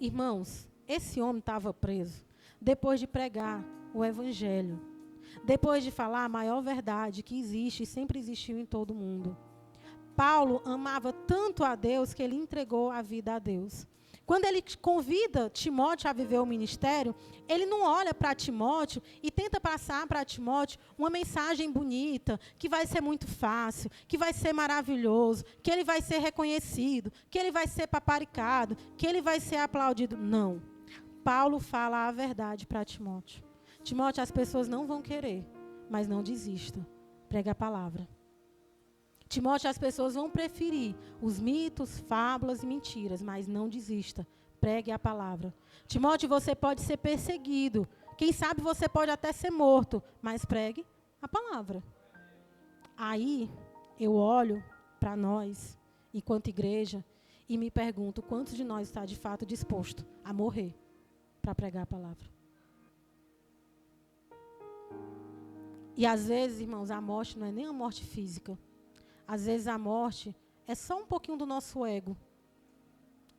Irmãos, esse homem estava preso depois de pregar o evangelho, depois de falar a maior verdade que existe e sempre existiu em todo mundo. Paulo amava tanto a Deus que ele entregou a vida a Deus. Quando ele convida Timóteo a viver o ministério, ele não olha para Timóteo e tenta passar para Timóteo uma mensagem bonita, que vai ser muito fácil, que vai ser maravilhoso, que ele vai ser reconhecido, que ele vai ser paparicado, que ele vai ser aplaudido. Não. Paulo fala a verdade para Timóteo. Timóteo, as pessoas não vão querer, mas não desista. Prega a palavra. Timóteo, as pessoas vão preferir os mitos, fábulas e mentiras, mas não desista. Pregue a palavra. Timóteo, você pode ser perseguido. Quem sabe você pode até ser morto, mas pregue a palavra. Aí, eu olho para nós, enquanto igreja, e me pergunto quantos de nós está de fato disposto a morrer para pregar a palavra. E às vezes, irmãos, a morte não é nem a morte física. Às vezes a morte é só um pouquinho do nosso ego.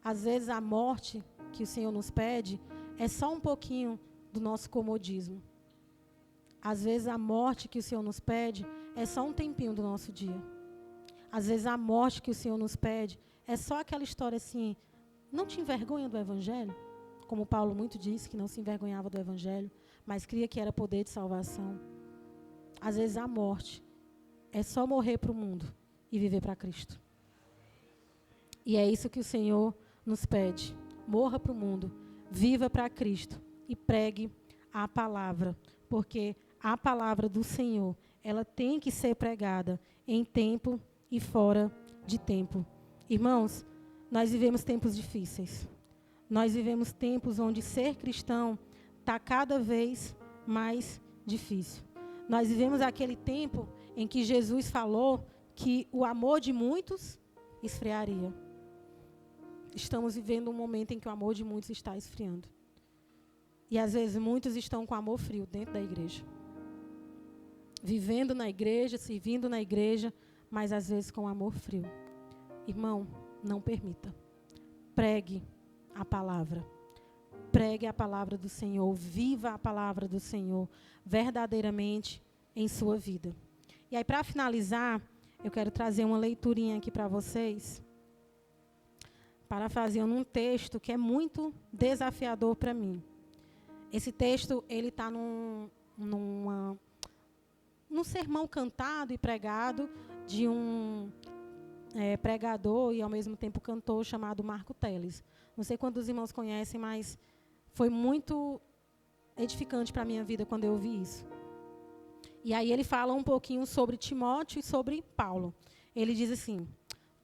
Às vezes a morte que o Senhor nos pede é só um pouquinho do nosso comodismo. Às vezes a morte que o Senhor nos pede é só um tempinho do nosso dia. Às vezes a morte que o Senhor nos pede é só aquela história assim, não te envergonha do Evangelho? Como Paulo muito disse, que não se envergonhava do Evangelho, mas cria que era poder de salvação. Às vezes a morte é só morrer para o mundo e viver para Cristo. E é isso que o Senhor nos pede. Morra para o mundo, viva para Cristo e pregue a palavra. Porque a palavra do Senhor, ela tem que ser pregada em tempo e fora de tempo. Irmãos, nós vivemos tempos difíceis. Nós vivemos tempos onde ser cristão está cada vez mais difícil. Nós vivemos aquele tempo em que Jesus falou que o amor de muitos esfriaria. Estamos vivendo um momento em que o amor de muitos está esfriando. E às vezes muitos estão com amor frio dentro da igreja. Vivendo na igreja, servindo na igreja, mas às vezes com amor frio. Irmão, não permita. Pregue a palavra. Pregue a palavra do Senhor. Viva a palavra do Senhor verdadeiramente em sua vida. E aí, para finalizar, eu quero trazer uma leiturinha aqui para vocês, parafraseando um texto que é muito desafiador para mim. Esse texto, ele está num sermão cantado e pregado de um pregador e, ao mesmo tempo, cantor chamado Marco Teles. Não sei quantos irmãos conhecem, mas foi muito edificante para a minha vida quando eu ouvi isso. E aí ele fala um pouquinho sobre Timóteo e sobre Paulo. Ele diz assim: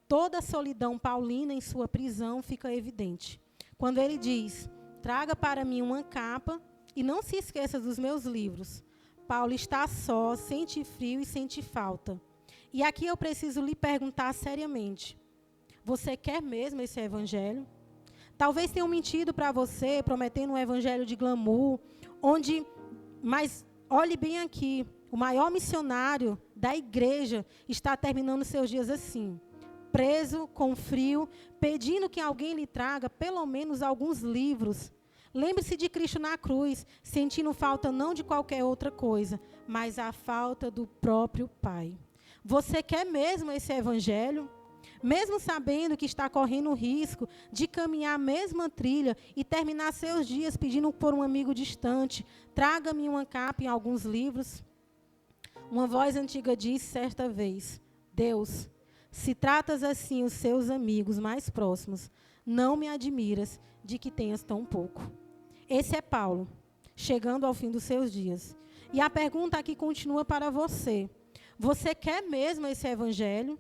toda a solidão paulina em sua prisão fica evidente. Quando ele diz, traga para mim uma capa e não se esqueça dos meus livros. Paulo está só, sente frio e sente falta. E aqui eu preciso lhe perguntar seriamente, você quer mesmo esse evangelho? Talvez tenham mentido para você, prometendo um evangelho de glamour, mas olhe bem aqui, o maior missionário da igreja está terminando seus dias assim, preso, com frio, pedindo que alguém lhe traga pelo menos alguns livros. Lembre-se de Cristo na cruz, sentindo falta não de qualquer outra coisa, mas a falta do próprio Pai. Você quer mesmo esse evangelho? Mesmo sabendo que está correndo o risco de caminhar a mesma trilha e terminar seus dias pedindo por um amigo distante, traga-me uma capa e alguns livros? Uma voz antiga disse certa vez, Deus, se tratas assim os seus amigos mais próximos, não me admiras de que tenhas tão pouco. Esse é Paulo, chegando ao fim dos seus dias. E a pergunta aqui continua para você. Você quer mesmo esse evangelho?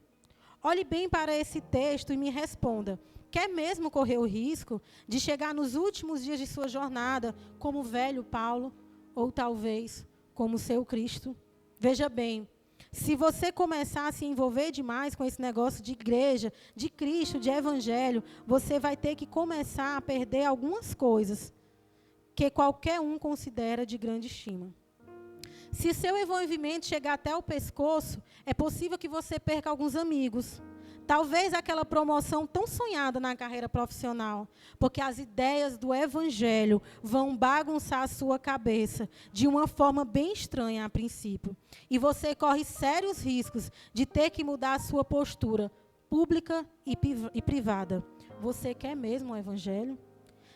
Olhe bem para esse texto e me responda. Quer mesmo correr o risco de chegar nos últimos dias de sua jornada como o velho Paulo, ou talvez como o seu Cristo? Veja bem, se você começar a se envolver demais com esse negócio de igreja, de Cristo, de evangelho, você vai ter que começar a perder algumas coisas que qualquer um considera de grande estima. Se seu envolvimento chegar até o pescoço, é possível que você perca alguns amigos. Talvez aquela promoção tão sonhada na carreira profissional, porque as ideias do evangelho vão bagunçar a sua cabeça de uma forma bem estranha a princípio. E você corre sérios riscos de ter que mudar a sua postura pública e privada. você quer mesmo o evangelho?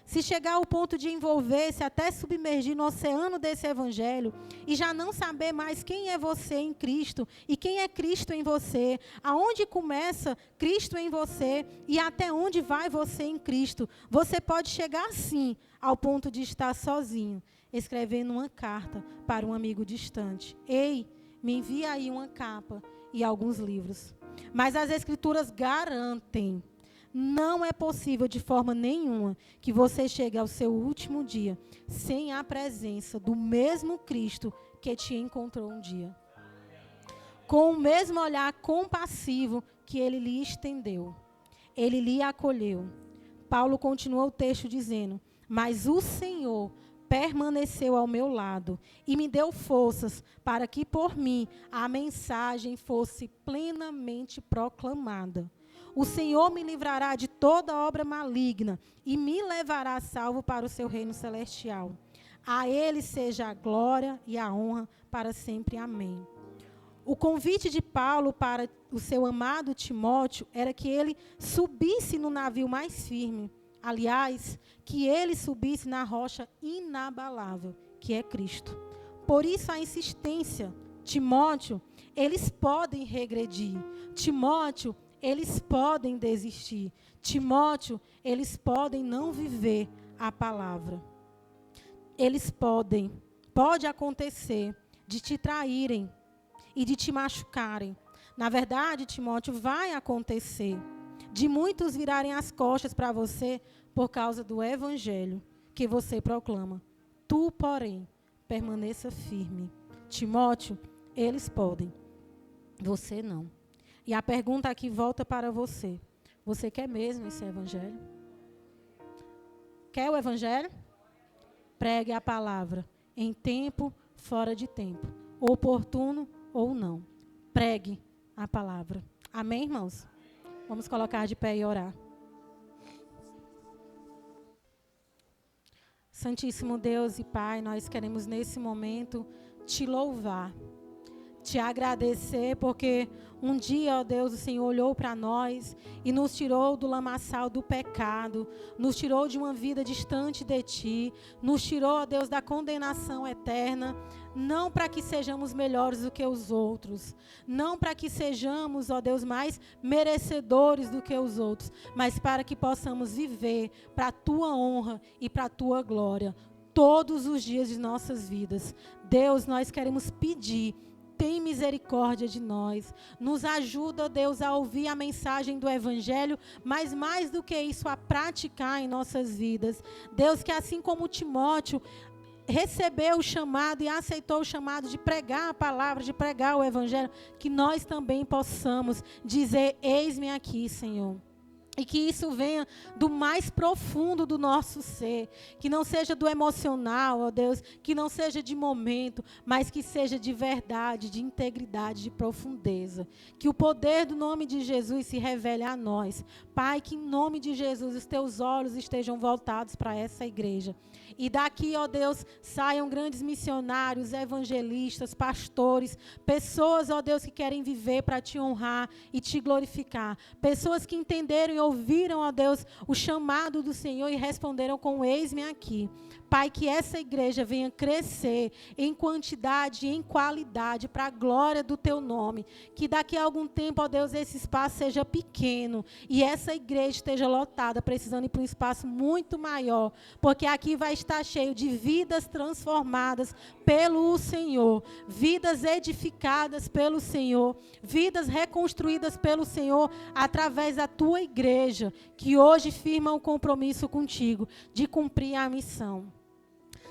Se chegar ao ponto de envolver-se, até submergir no oceano desse evangelho e já não saber mais quem é você em Cristo e quem é Cristo em você, aonde começa Cristo em você e até onde vai você em Cristo, você pode chegar sim ao ponto de estar sozinho, escrevendo uma carta para um amigo distante. Ei, me envia aí uma capa e alguns livros. Mas as Escrituras garantem, não é possível de forma nenhuma que você chegue ao seu último dia sem a presença do mesmo Cristo que te encontrou um dia. Com o mesmo olhar compassivo que ele lhe estendeu. Ele lhe acolheu. Paulo continua o texto dizendo: mas o Senhor permaneceu ao meu lado e me deu forças para que por mim a mensagem fosse plenamente proclamada. O Senhor me livrará de toda obra maligna e me levará salvo para o seu reino celestial. A Ele seja a glória e a honra para sempre. Amém. O convite de Paulo para o seu amado Timóteo era que ele subisse no navio mais firme. Aliás, que ele subisse na rocha inabalável, que é Cristo. Por isso a insistência. Timóteo, eles podem regredir. Timóteo, eles podem desistir. Timóteo, eles podem não viver a palavra. Eles pode acontecer de te traírem e de te machucarem. Na verdade, Timóteo, vai acontecer de muitos virarem as costas para você por causa do evangelho que você proclama. Tu, porém, permaneça firme. Timóteo, eles podem, você não. E a pergunta aqui volta para você. Você quer mesmo esse evangelho? Quer o evangelho? Pregue a palavra em tempo, fora de tempo, oportuno ou não. Pregue a palavra. Amém, irmãos? Vamos colocar de pé e orar. Santíssimo Deus e Pai, nós queremos nesse momento te louvar, te agradecer, porque um dia, ó Deus, o Senhor olhou para nós e nos tirou do lamaçal do pecado, nos tirou de uma vida distante de Ti, nos tirou, ó Deus, da condenação eterna, não para que sejamos melhores do que os outros, não para que sejamos, ó Deus, mais merecedores do que os outros, mas para que possamos viver para a Tua honra e para a Tua glória, todos os dias de nossas vidas. Deus, nós queremos pedir, tem misericórdia de nós, nos ajuda, Deus, a ouvir a mensagem do Evangelho, mas mais do que isso, a praticar em nossas vidas. Deus, que assim como Timóteo recebeu o chamado e aceitou o chamado de pregar a palavra, de pregar o Evangelho, que nós também possamos dizer: eis-me aqui, Senhor. E que isso venha do mais profundo do nosso ser, que não seja do emocional, ó Deus, que não seja de momento, mas que seja de verdade, de integridade, de profundeza. Que o poder do nome de Jesus se revele a nós. Pai, que em nome de Jesus os teus olhos estejam voltados para essa igreja. E daqui, ó Deus, saiam grandes missionários, evangelistas, pastores, pessoas, ó Deus, que querem viver para te honrar e te glorificar. Pessoas que entenderam e ouviram, ó Deus, o chamado do Senhor e responderam com: eis-me aqui. Pai, que essa igreja venha crescer em quantidade e em qualidade para a glória do teu nome. Que daqui a algum tempo, ó Deus, esse espaço seja pequeno e essa igreja esteja lotada, precisando ir para um espaço muito maior, porque aqui vai estar cheio de vidas transformadas pelo Senhor, vidas edificadas pelo Senhor, vidas reconstruídas pelo Senhor através da tua igreja, que hoje firma um compromisso contigo de cumprir a missão.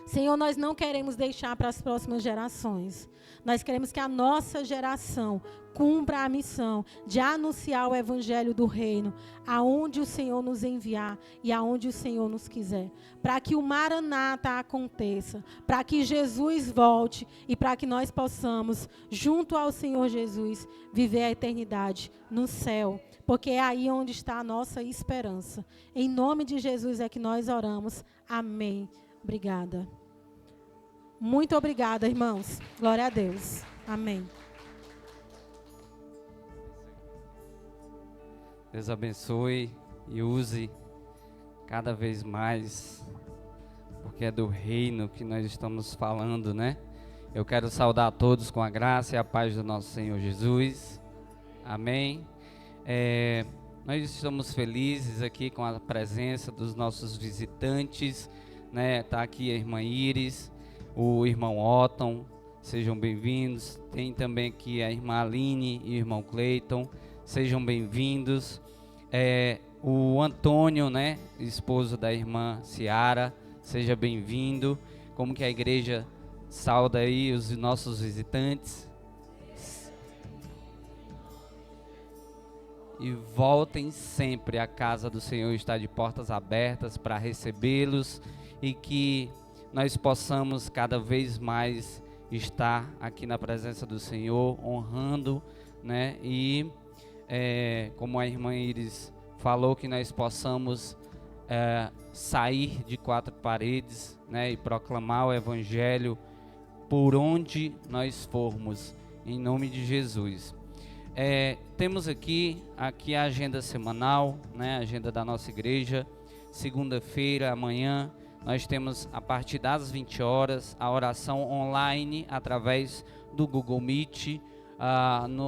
Senhor, nós não queremos deixar para as próximas gerações. Nós queremos que a nossa geração cumpra a missão de anunciar o evangelho do reino, aonde o Senhor nos enviar e aonde o Senhor nos quiser. Para que o Maranata aconteça, para que Jesus volte e para que nós possamos, junto ao Senhor Jesus, viver a eternidade no céu. Porque é aí onde está a nossa esperança. Em nome de Jesus é que nós oramos. Amém. Obrigada. Muito obrigada, irmãos. Glória a Deus. Amém. Deus abençoe e use cada vez mais, porque é do reino que nós estamos falando, né? Eu quero saudar a todos com a graça e a paz do nosso Senhor Jesus. Amém. Nós estamos felizes aqui com a presença dos nossos visitantes, né? Tá aqui a irmã Iris, o irmão Otton, sejam bem-vindos. Tem também aqui a irmã Aline e o irmão Cleiton, sejam bem-vindos. O Antônio, né? Esposo da irmã Ciara, seja bem-vindo. Como que a igreja sauda aí os nossos visitantes? E voltem sempre, a casa do Senhor está de portas abertas para recebê-los e que nós possamos cada vez mais estar aqui na presença do Senhor, honrando, né? E como a irmã Iris falou, que nós possamos sair de quatro paredes, né? E proclamar o Evangelho por onde nós formos, em nome de Jesus. Temos aqui a agenda semanal, né? A agenda da nossa igreja. Segunda-feira, amanhã, nós temos a partir das 20 horas a oração online através do Google Meet,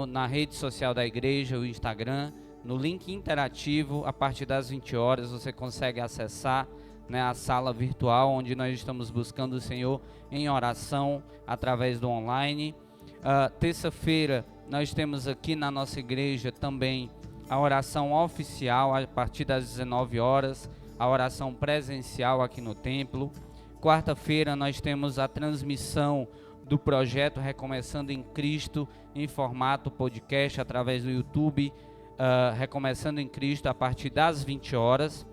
na rede social da igreja, o Instagram, no link interativo. A partir das 20 horas você consegue acessar, né, a sala virtual onde nós estamos buscando o Senhor em oração através do online. Terça-feira nós temos aqui na nossa igreja também a oração oficial a partir das 19 horas, a oração presencial aqui no templo. Quarta-feira nós temos a transmissão do projeto Recomeçando em Cristo em formato podcast através do YouTube, Recomeçando em Cristo, a partir das 20 horas.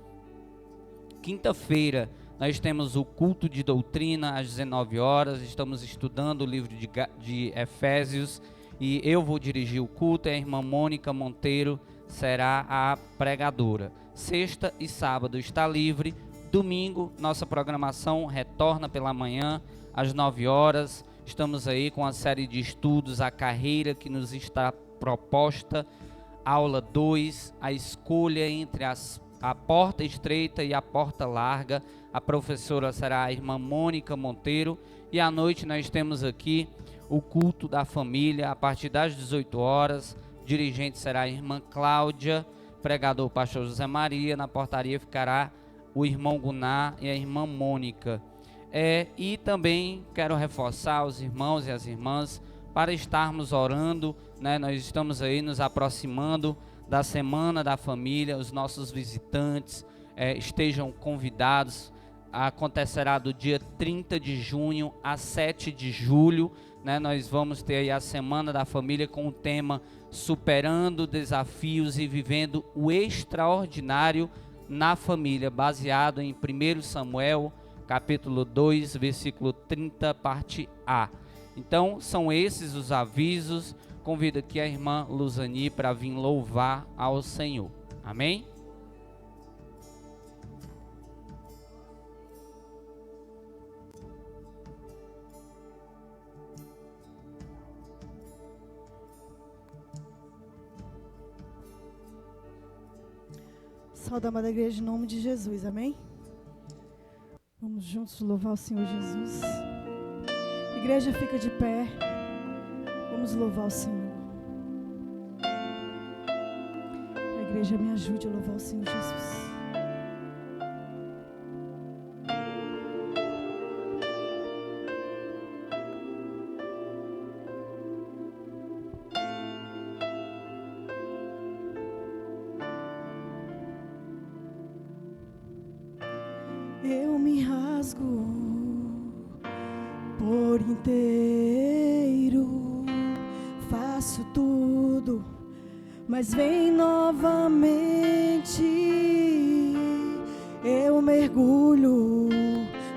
Quinta-feira nós temos o culto de doutrina às 19 horas, estamos estudando o livro de Efésios e eu vou dirigir o culto, a irmã Mônica Monteiro será a pregadora. Sexta e sábado está livre, domingo nossa programação retorna pela manhã às 9 horas, estamos aí com a série de estudos, a carreira que nos está proposta, aula 2, a escolha entre a porta estreita e a porta larga. A professora será a irmã Mônica Monteiro. E à noite nós temos aqui o culto da família, a partir das 18 horas. Dirigente será a irmã Cláudia, pregador o pastor José Maria. Na portaria ficará o irmão Gunar e a irmã Mônica. E também quero reforçar os irmãos e as irmãs para estarmos orando, né? Nós estamos aí nos aproximando da Semana da Família. Os nossos visitantes estejam convidados. Acontecerá do dia 30 de junho a 7 de julho, né? Nós vamos ter aí a Semana da Família com o tema Superando Desafios e Vivendo o Extraordinário na Família, baseado em 1 Samuel, capítulo 2, versículo 30, parte A. Então, são esses os avisos. Convido aqui a irmã Luzani para vir louvar ao Senhor. Amém? Saúde, amada igreja, em nome de Jesus, amém? Vamos juntos louvar o Senhor Jesus. Igreja, fica de pé. Vamos louvar o Senhor. A igreja me ajude a louvar o Senhor Jesus. Eu me rasgo por inteiro, faço tudo, mas vem novamente. Eu mergulho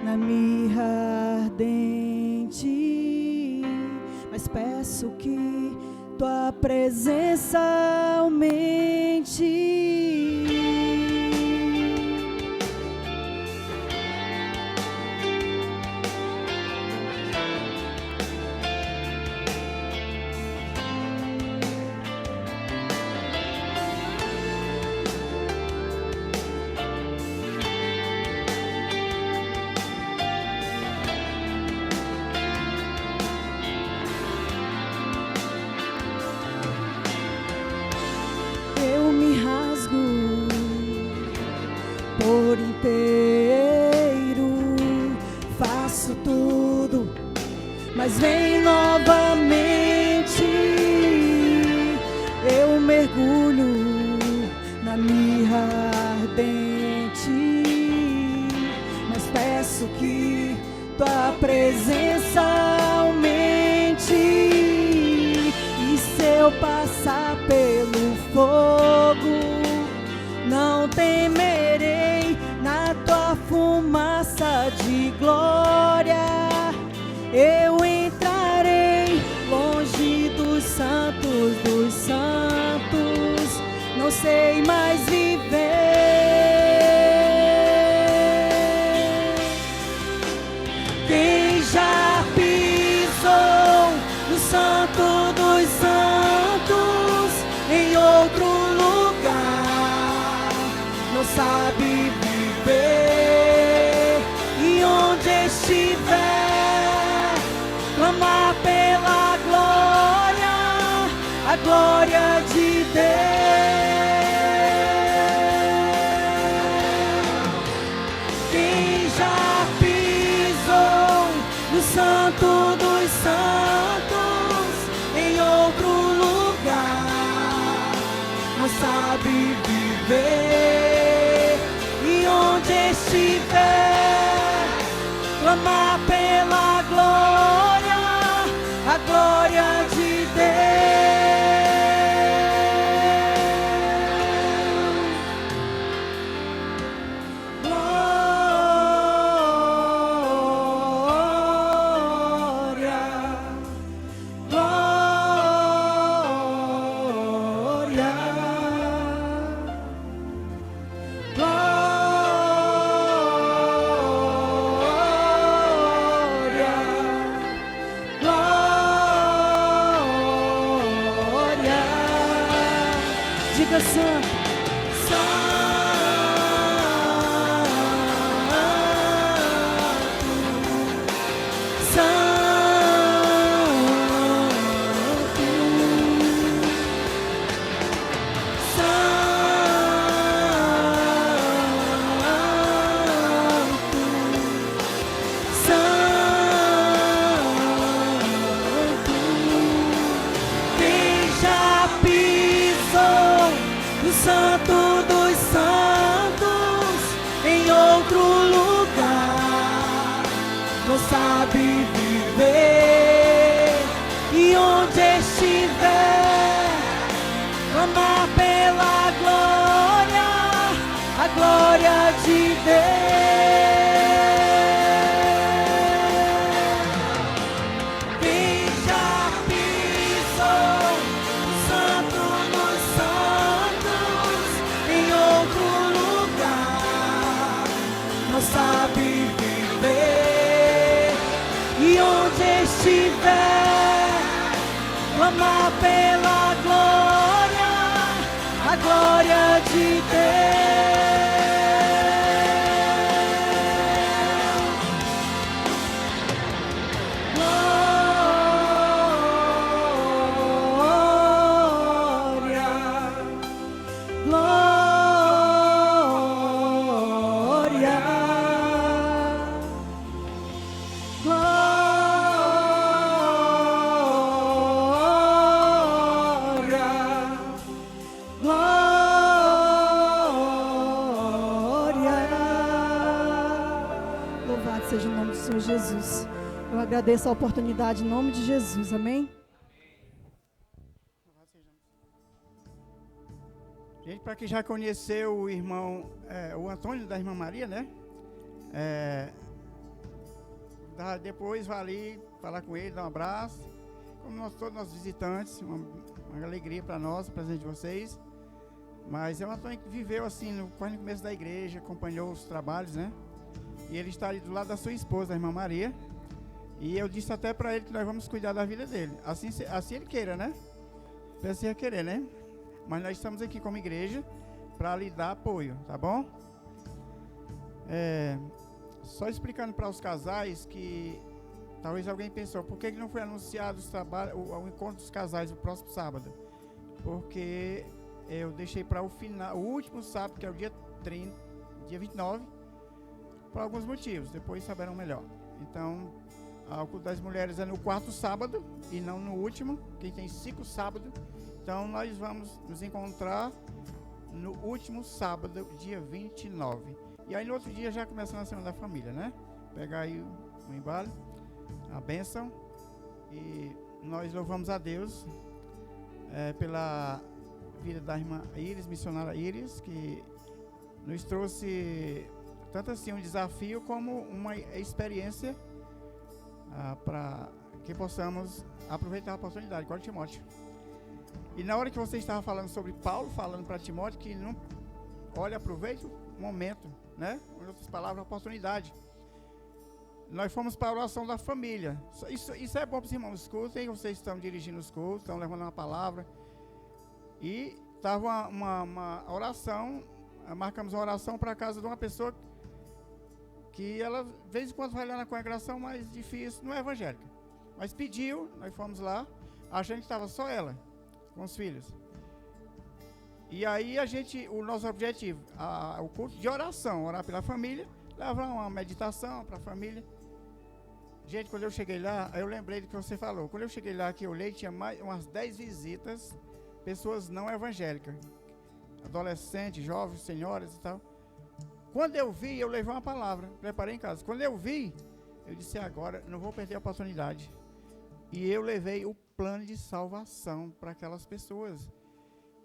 na mirra ardente, mas peço que tua presença aumente. mas vem novamente. Eu mergulho na mirra ardente, mas peço que tua presença aumente. E se eu passar pelo fogo, não temerei. Na tua fumaça de glória eu entrarei, longe dos santos, não sei mais viver. Quem já pisou no santo dos santos, em outro lugar, não sabe viver. E onde estiver, clamar pela glória, a glória de Deus. Quem já pisou no santo dos santos, em outro lugar, não sabe viver. E onde estiver, clamar pela glória, a glória de Deus. Diga santo, santo dos santos, em outro lugar, não sabe viver. E onde estiver, clamar pela glória, a glória de Deus. Quem já pisou no santo dos santos, em outro lugar, não sabe viver. E onde estiver, clamar pela glória, a glória de Deus. Louvado seja o nome do Senhor Jesus. Eu agradeço a oportunidade em nome de Jesus. Amém? Gente, para quem já conheceu o irmão, o Antônio da irmã Maria, né? Depois vai ali falar com ele, dar um abraço. Como todos nós visitantes, uma alegria para nós, o presente de vocês. Mas é um Antônio que viveu assim, quase no começo da igreja, acompanhou os trabalhos, né? E ele está ali do lado da sua esposa, a irmã Maria. E eu disse até para ele que nós vamos cuidar da vida dele. Assim ele queira, né? Precisa querer, né? Mas nós estamos aqui como igreja para lhe dar apoio, tá bom? Só explicando para os casais que talvez alguém pensou, por que não foi anunciado o encontro dos casais o próximo sábado? Porque eu deixei para o último sábado, que é o dia 29, por alguns motivos, depois saberão melhor. Então, O culto das mulheres é no 4º sábado e não no último, que tem 5 sábados. Então nós vamos nos encontrar no último sábado, dia 29. E aí no outro dia já começa a Semana da Família, né? Pegar aí o embalo, a bênção. E nós louvamos a Deus pela vida da irmã Iris, missionária Iris, que nos trouxe tanto assim um desafio como uma experiência para que possamos aproveitar a oportunidade, igual Timóteo. E na hora que você estava falando sobre Paulo, falando para Timóteo que não, olha, aproveite o momento, né? Em outras palavras, a oportunidade. Nós fomos para a oração da família. Isso é bom para os irmãos. Escutem, vocês estão dirigindo os cultos, estão levando uma palavra. E estava uma oração, marcamos uma oração para a casa de uma pessoa que ela, de vez em quando, vai lá na congregação, mais difícil, não é evangélica. Mas pediu, nós fomos lá, achando que estava só ela, com os filhos. E aí o nosso objetivo, o culto de oração, orar pela família, levar uma meditação para a família. Gente, quando eu cheguei lá, eu lembrei do que você falou. Quando eu cheguei lá, que eu olhei, tinha mais umas 10 visitas, pessoas não evangélicas, adolescentes, jovens, senhoras e tal. Quando eu vi, eu levei uma palavra, preparei em casa. Quando eu vi, eu disse, agora não vou perder a oportunidade. E eu levei o plano de salvação para aquelas pessoas.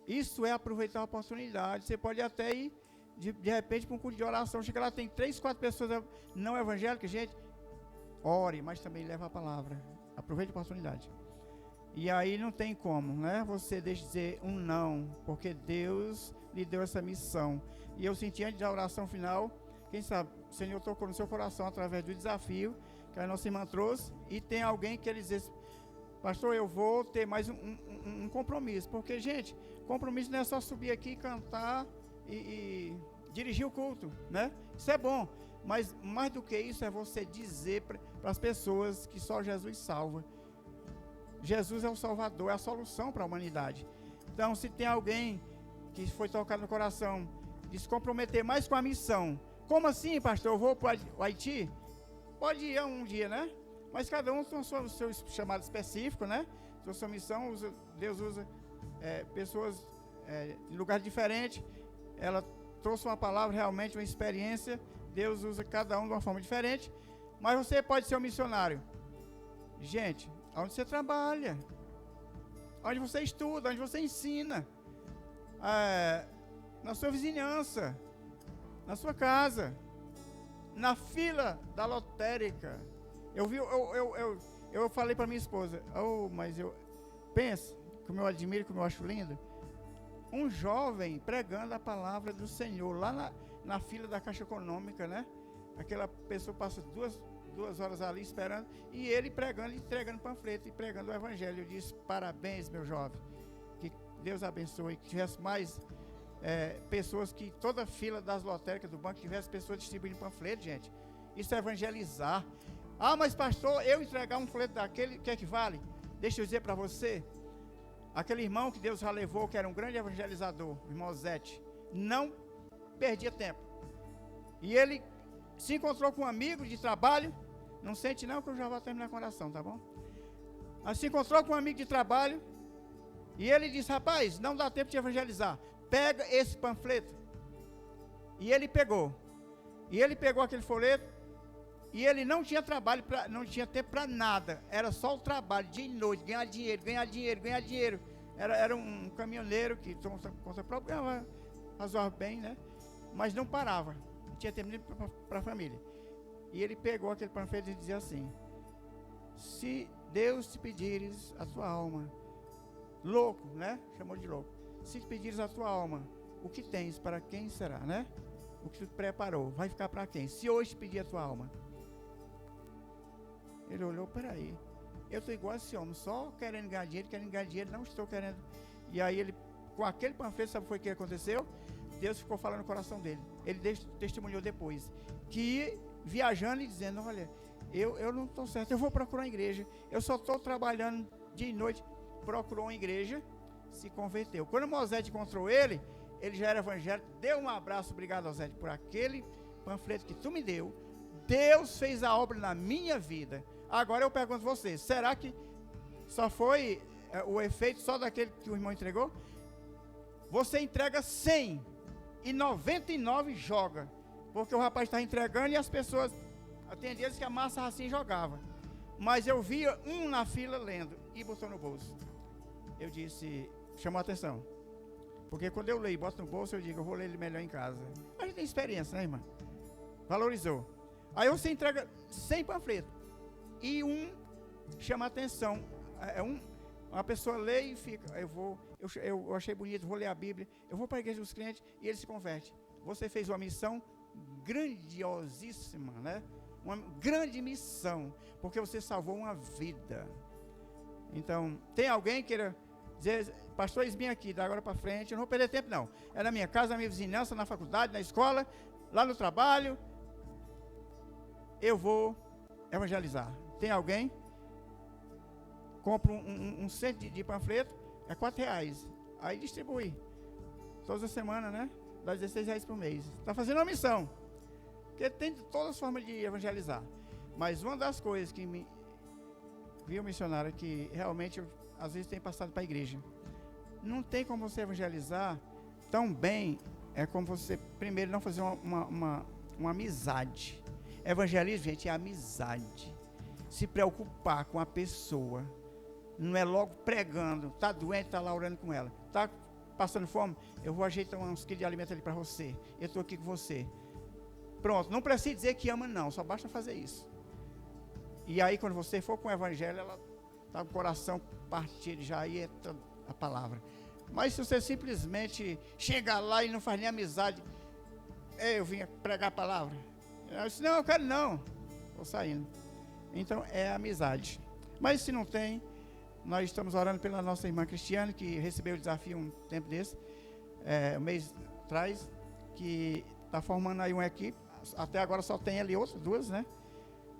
Isso é aproveitar a oportunidade. Você pode até ir, de repente, para um culto de oração. Chega lá, tem 3, 4 pessoas não evangélicas. Gente, ore, mas também leva a palavra. Aproveite a oportunidade. E aí não tem como, né? Você deixa de dizer um não, porque Deus lhe deu essa missão. E eu senti antes da oração final, quem sabe, o Senhor tocou no seu coração através do desafio que a nossa irmã trouxe. E tem alguém que ele diz, pastor, eu vou ter mais um compromisso. Porque, gente, compromisso não é só subir aqui, cantar e dirigir o culto, né? Isso é bom. Mas mais do que isso é você dizer para as pessoas que só Jesus salva. Jesus é o Salvador, é a solução para a humanidade. Então, se tem alguém que foi tocado no coração de se comprometer mais com a missão, como assim, pastor, eu vou para o Haiti? Pode ir um dia, né? Mas cada um tem o seu chamado específico, né? Sua missão, Deus usa pessoas em lugares diferentes. Ela trouxe uma palavra, realmente uma experiência. Deus usa cada um de uma forma diferente. Mas você pode ser um missionário. Gente, onde você trabalha, onde você estuda, onde você ensina, na sua vizinhança, na sua casa, na fila da lotérica. Eu falei para minha esposa, mas eu penso, como eu admiro, como eu acho lindo, um jovem pregando a palavra do Senhor lá na fila da Caixa Econômica, né? Aquela pessoa passa duas horas ali esperando, e ele pregando, entregando panfleto e pregando o evangelho. Eu disse, parabéns, meu jovem, que Deus abençoe, que tivesse mais pessoas, que toda a fila das lotéricas do banco tivesse pessoas distribuindo panfleto, gente. Isso é evangelizar. Mas pastor, eu entregar um panfleto daquele, o que é que vale? Deixa eu dizer para você, aquele irmão que Deus já levou, que era um grande evangelizador, o irmão Zete, não perdia tempo. E ele se encontrou com um amigo de trabalho. Não sente não, que eu já vou terminar com a oração, tá bom? Mas se encontrou com um amigo de trabalho, e ele disse, rapaz, não dá tempo de evangelizar, pega esse panfleto. E ele pegou. E ele pegou aquele folheto, e ele não tinha trabalho, não tinha tempo para nada. Era só o trabalho, dia e noite, ganhar dinheiro. Era um caminhoneiro que tomou conta própria, ganhava razoável bem, né? Mas não parava, não tinha tempo nem para a família. E ele pegou aquele panfleto e dizia assim, se Deus te pedires a tua alma, louco, né? Chamou de louco. Se te pedires a tua alma, o que tens, para quem será, né? O que tu preparou, vai ficar para quem? Se hoje te pedir a tua alma. Ele olhou, peraí, eu estou igual a esse homem, só querendo ganhar dinheiro, não estou querendo. E aí ele, com aquele panfleto, sabe o que aconteceu? Deus ficou falando no coração dele. Ele testemunhou depois, que viajando e dizendo, olha, eu não estou certo, eu vou procurar uma igreja, eu só estou trabalhando dia e noite. Procurou uma igreja, se converteu. Quando o Mosete encontrou ele já era evangélico, deu um abraço, obrigado, Mosete, por aquele panfleto que tu me deu. Deus fez a obra na minha vida. Agora eu pergunto a você, será que só foi o efeito só daquele que o irmão entregou? Você entrega 100 e 99 joga, porque o rapaz está entregando e as pessoas, tem dias que a massa assim jogava, mas eu via um na fila lendo e botou no bolso. Eu disse, chamou a atenção, porque quando eu leio e boto no bolso, eu digo, eu vou ler ele melhor em casa. A gente tem experiência, né, irmã? Valorizou. Aí você entrega 100 panfletos e um chama a atenção. Uma pessoa lê e fica, eu achei bonito, vou ler a Bíblia, eu vou para a igreja dos clientes e ele se converte. Você fez uma missão grandiosíssima, né? Uma grande missão, porque você salvou uma vida. Então, tem alguém que queira dizer, pastor Isbim aqui, da agora para frente, eu não vou perder tempo não. É na minha casa, na minha vizinhança, na faculdade, na escola, lá no trabalho, eu vou evangelizar. Tem alguém? Compra um centro de panfleto, é R$4. Aí distribui. Toda semana, né? Dá R$16 por mês. Está fazendo uma missão. Porque tem todas as formas de evangelizar. Mas uma das coisas que me viu, missionário, que realmente eu, às vezes tem passado para a igreja. Não tem como você evangelizar tão bem, é como você, primeiro, não fazer uma amizade. Evangelismo, gente, é amizade. Se preocupar com a pessoa. Não é logo pregando. Está doente, está lá orando com ela. Está passando fome? Eu vou ajeitar uns quilos de alimento ali para você. Eu estou aqui com você. Pronto, não precisa dizer que ama não, só basta fazer isso. E aí quando você for com o evangelho, ela está com o coração partido já, aí é a palavra. Mas se você simplesmente chegar lá e não faz nem amizade, eu vim pregar a palavra. Eu disse, não, eu quero não. Estou saindo. Então é amizade. Mas se não tem, nós estamos orando pela nossa irmã Cristiane, que recebeu o desafio um tempo desse, um mês atrás, que está formando aí uma equipe. Até agora só tem ali outras duas, né?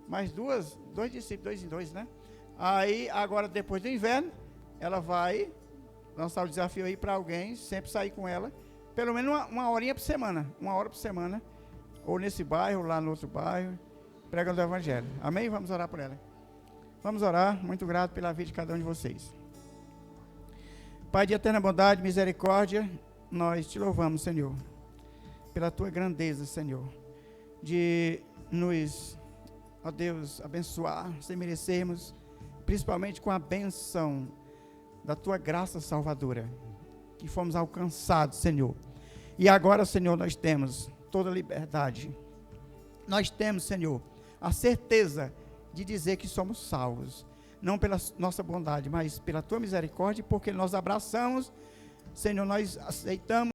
Mais dois discípulos, 2 em 2, né? Aí, agora, depois do inverno, ela vai lançar o desafio aí para alguém, sempre sair com ela, pelo menos uma horinha por semana, 1 hora por semana, ou nesse bairro, ou lá no outro bairro, pregando o evangelho. Amém? Vamos orar por ela. Vamos orar. Muito grato pela vida de cada um de vocês. Pai de eterna bondade, misericórdia, nós te louvamos, Senhor, pela tua grandeza, Senhor, de nos, ó Deus, abençoar sem merecermos, principalmente com a benção da tua graça salvadora, que fomos alcançados, Senhor. E agora, Senhor, nós temos toda a liberdade. Nós temos, Senhor, a certeza de dizer que somos salvos, não pela nossa bondade, mas pela tua misericórdia, porque nós abraçamos, Senhor, nós aceitamos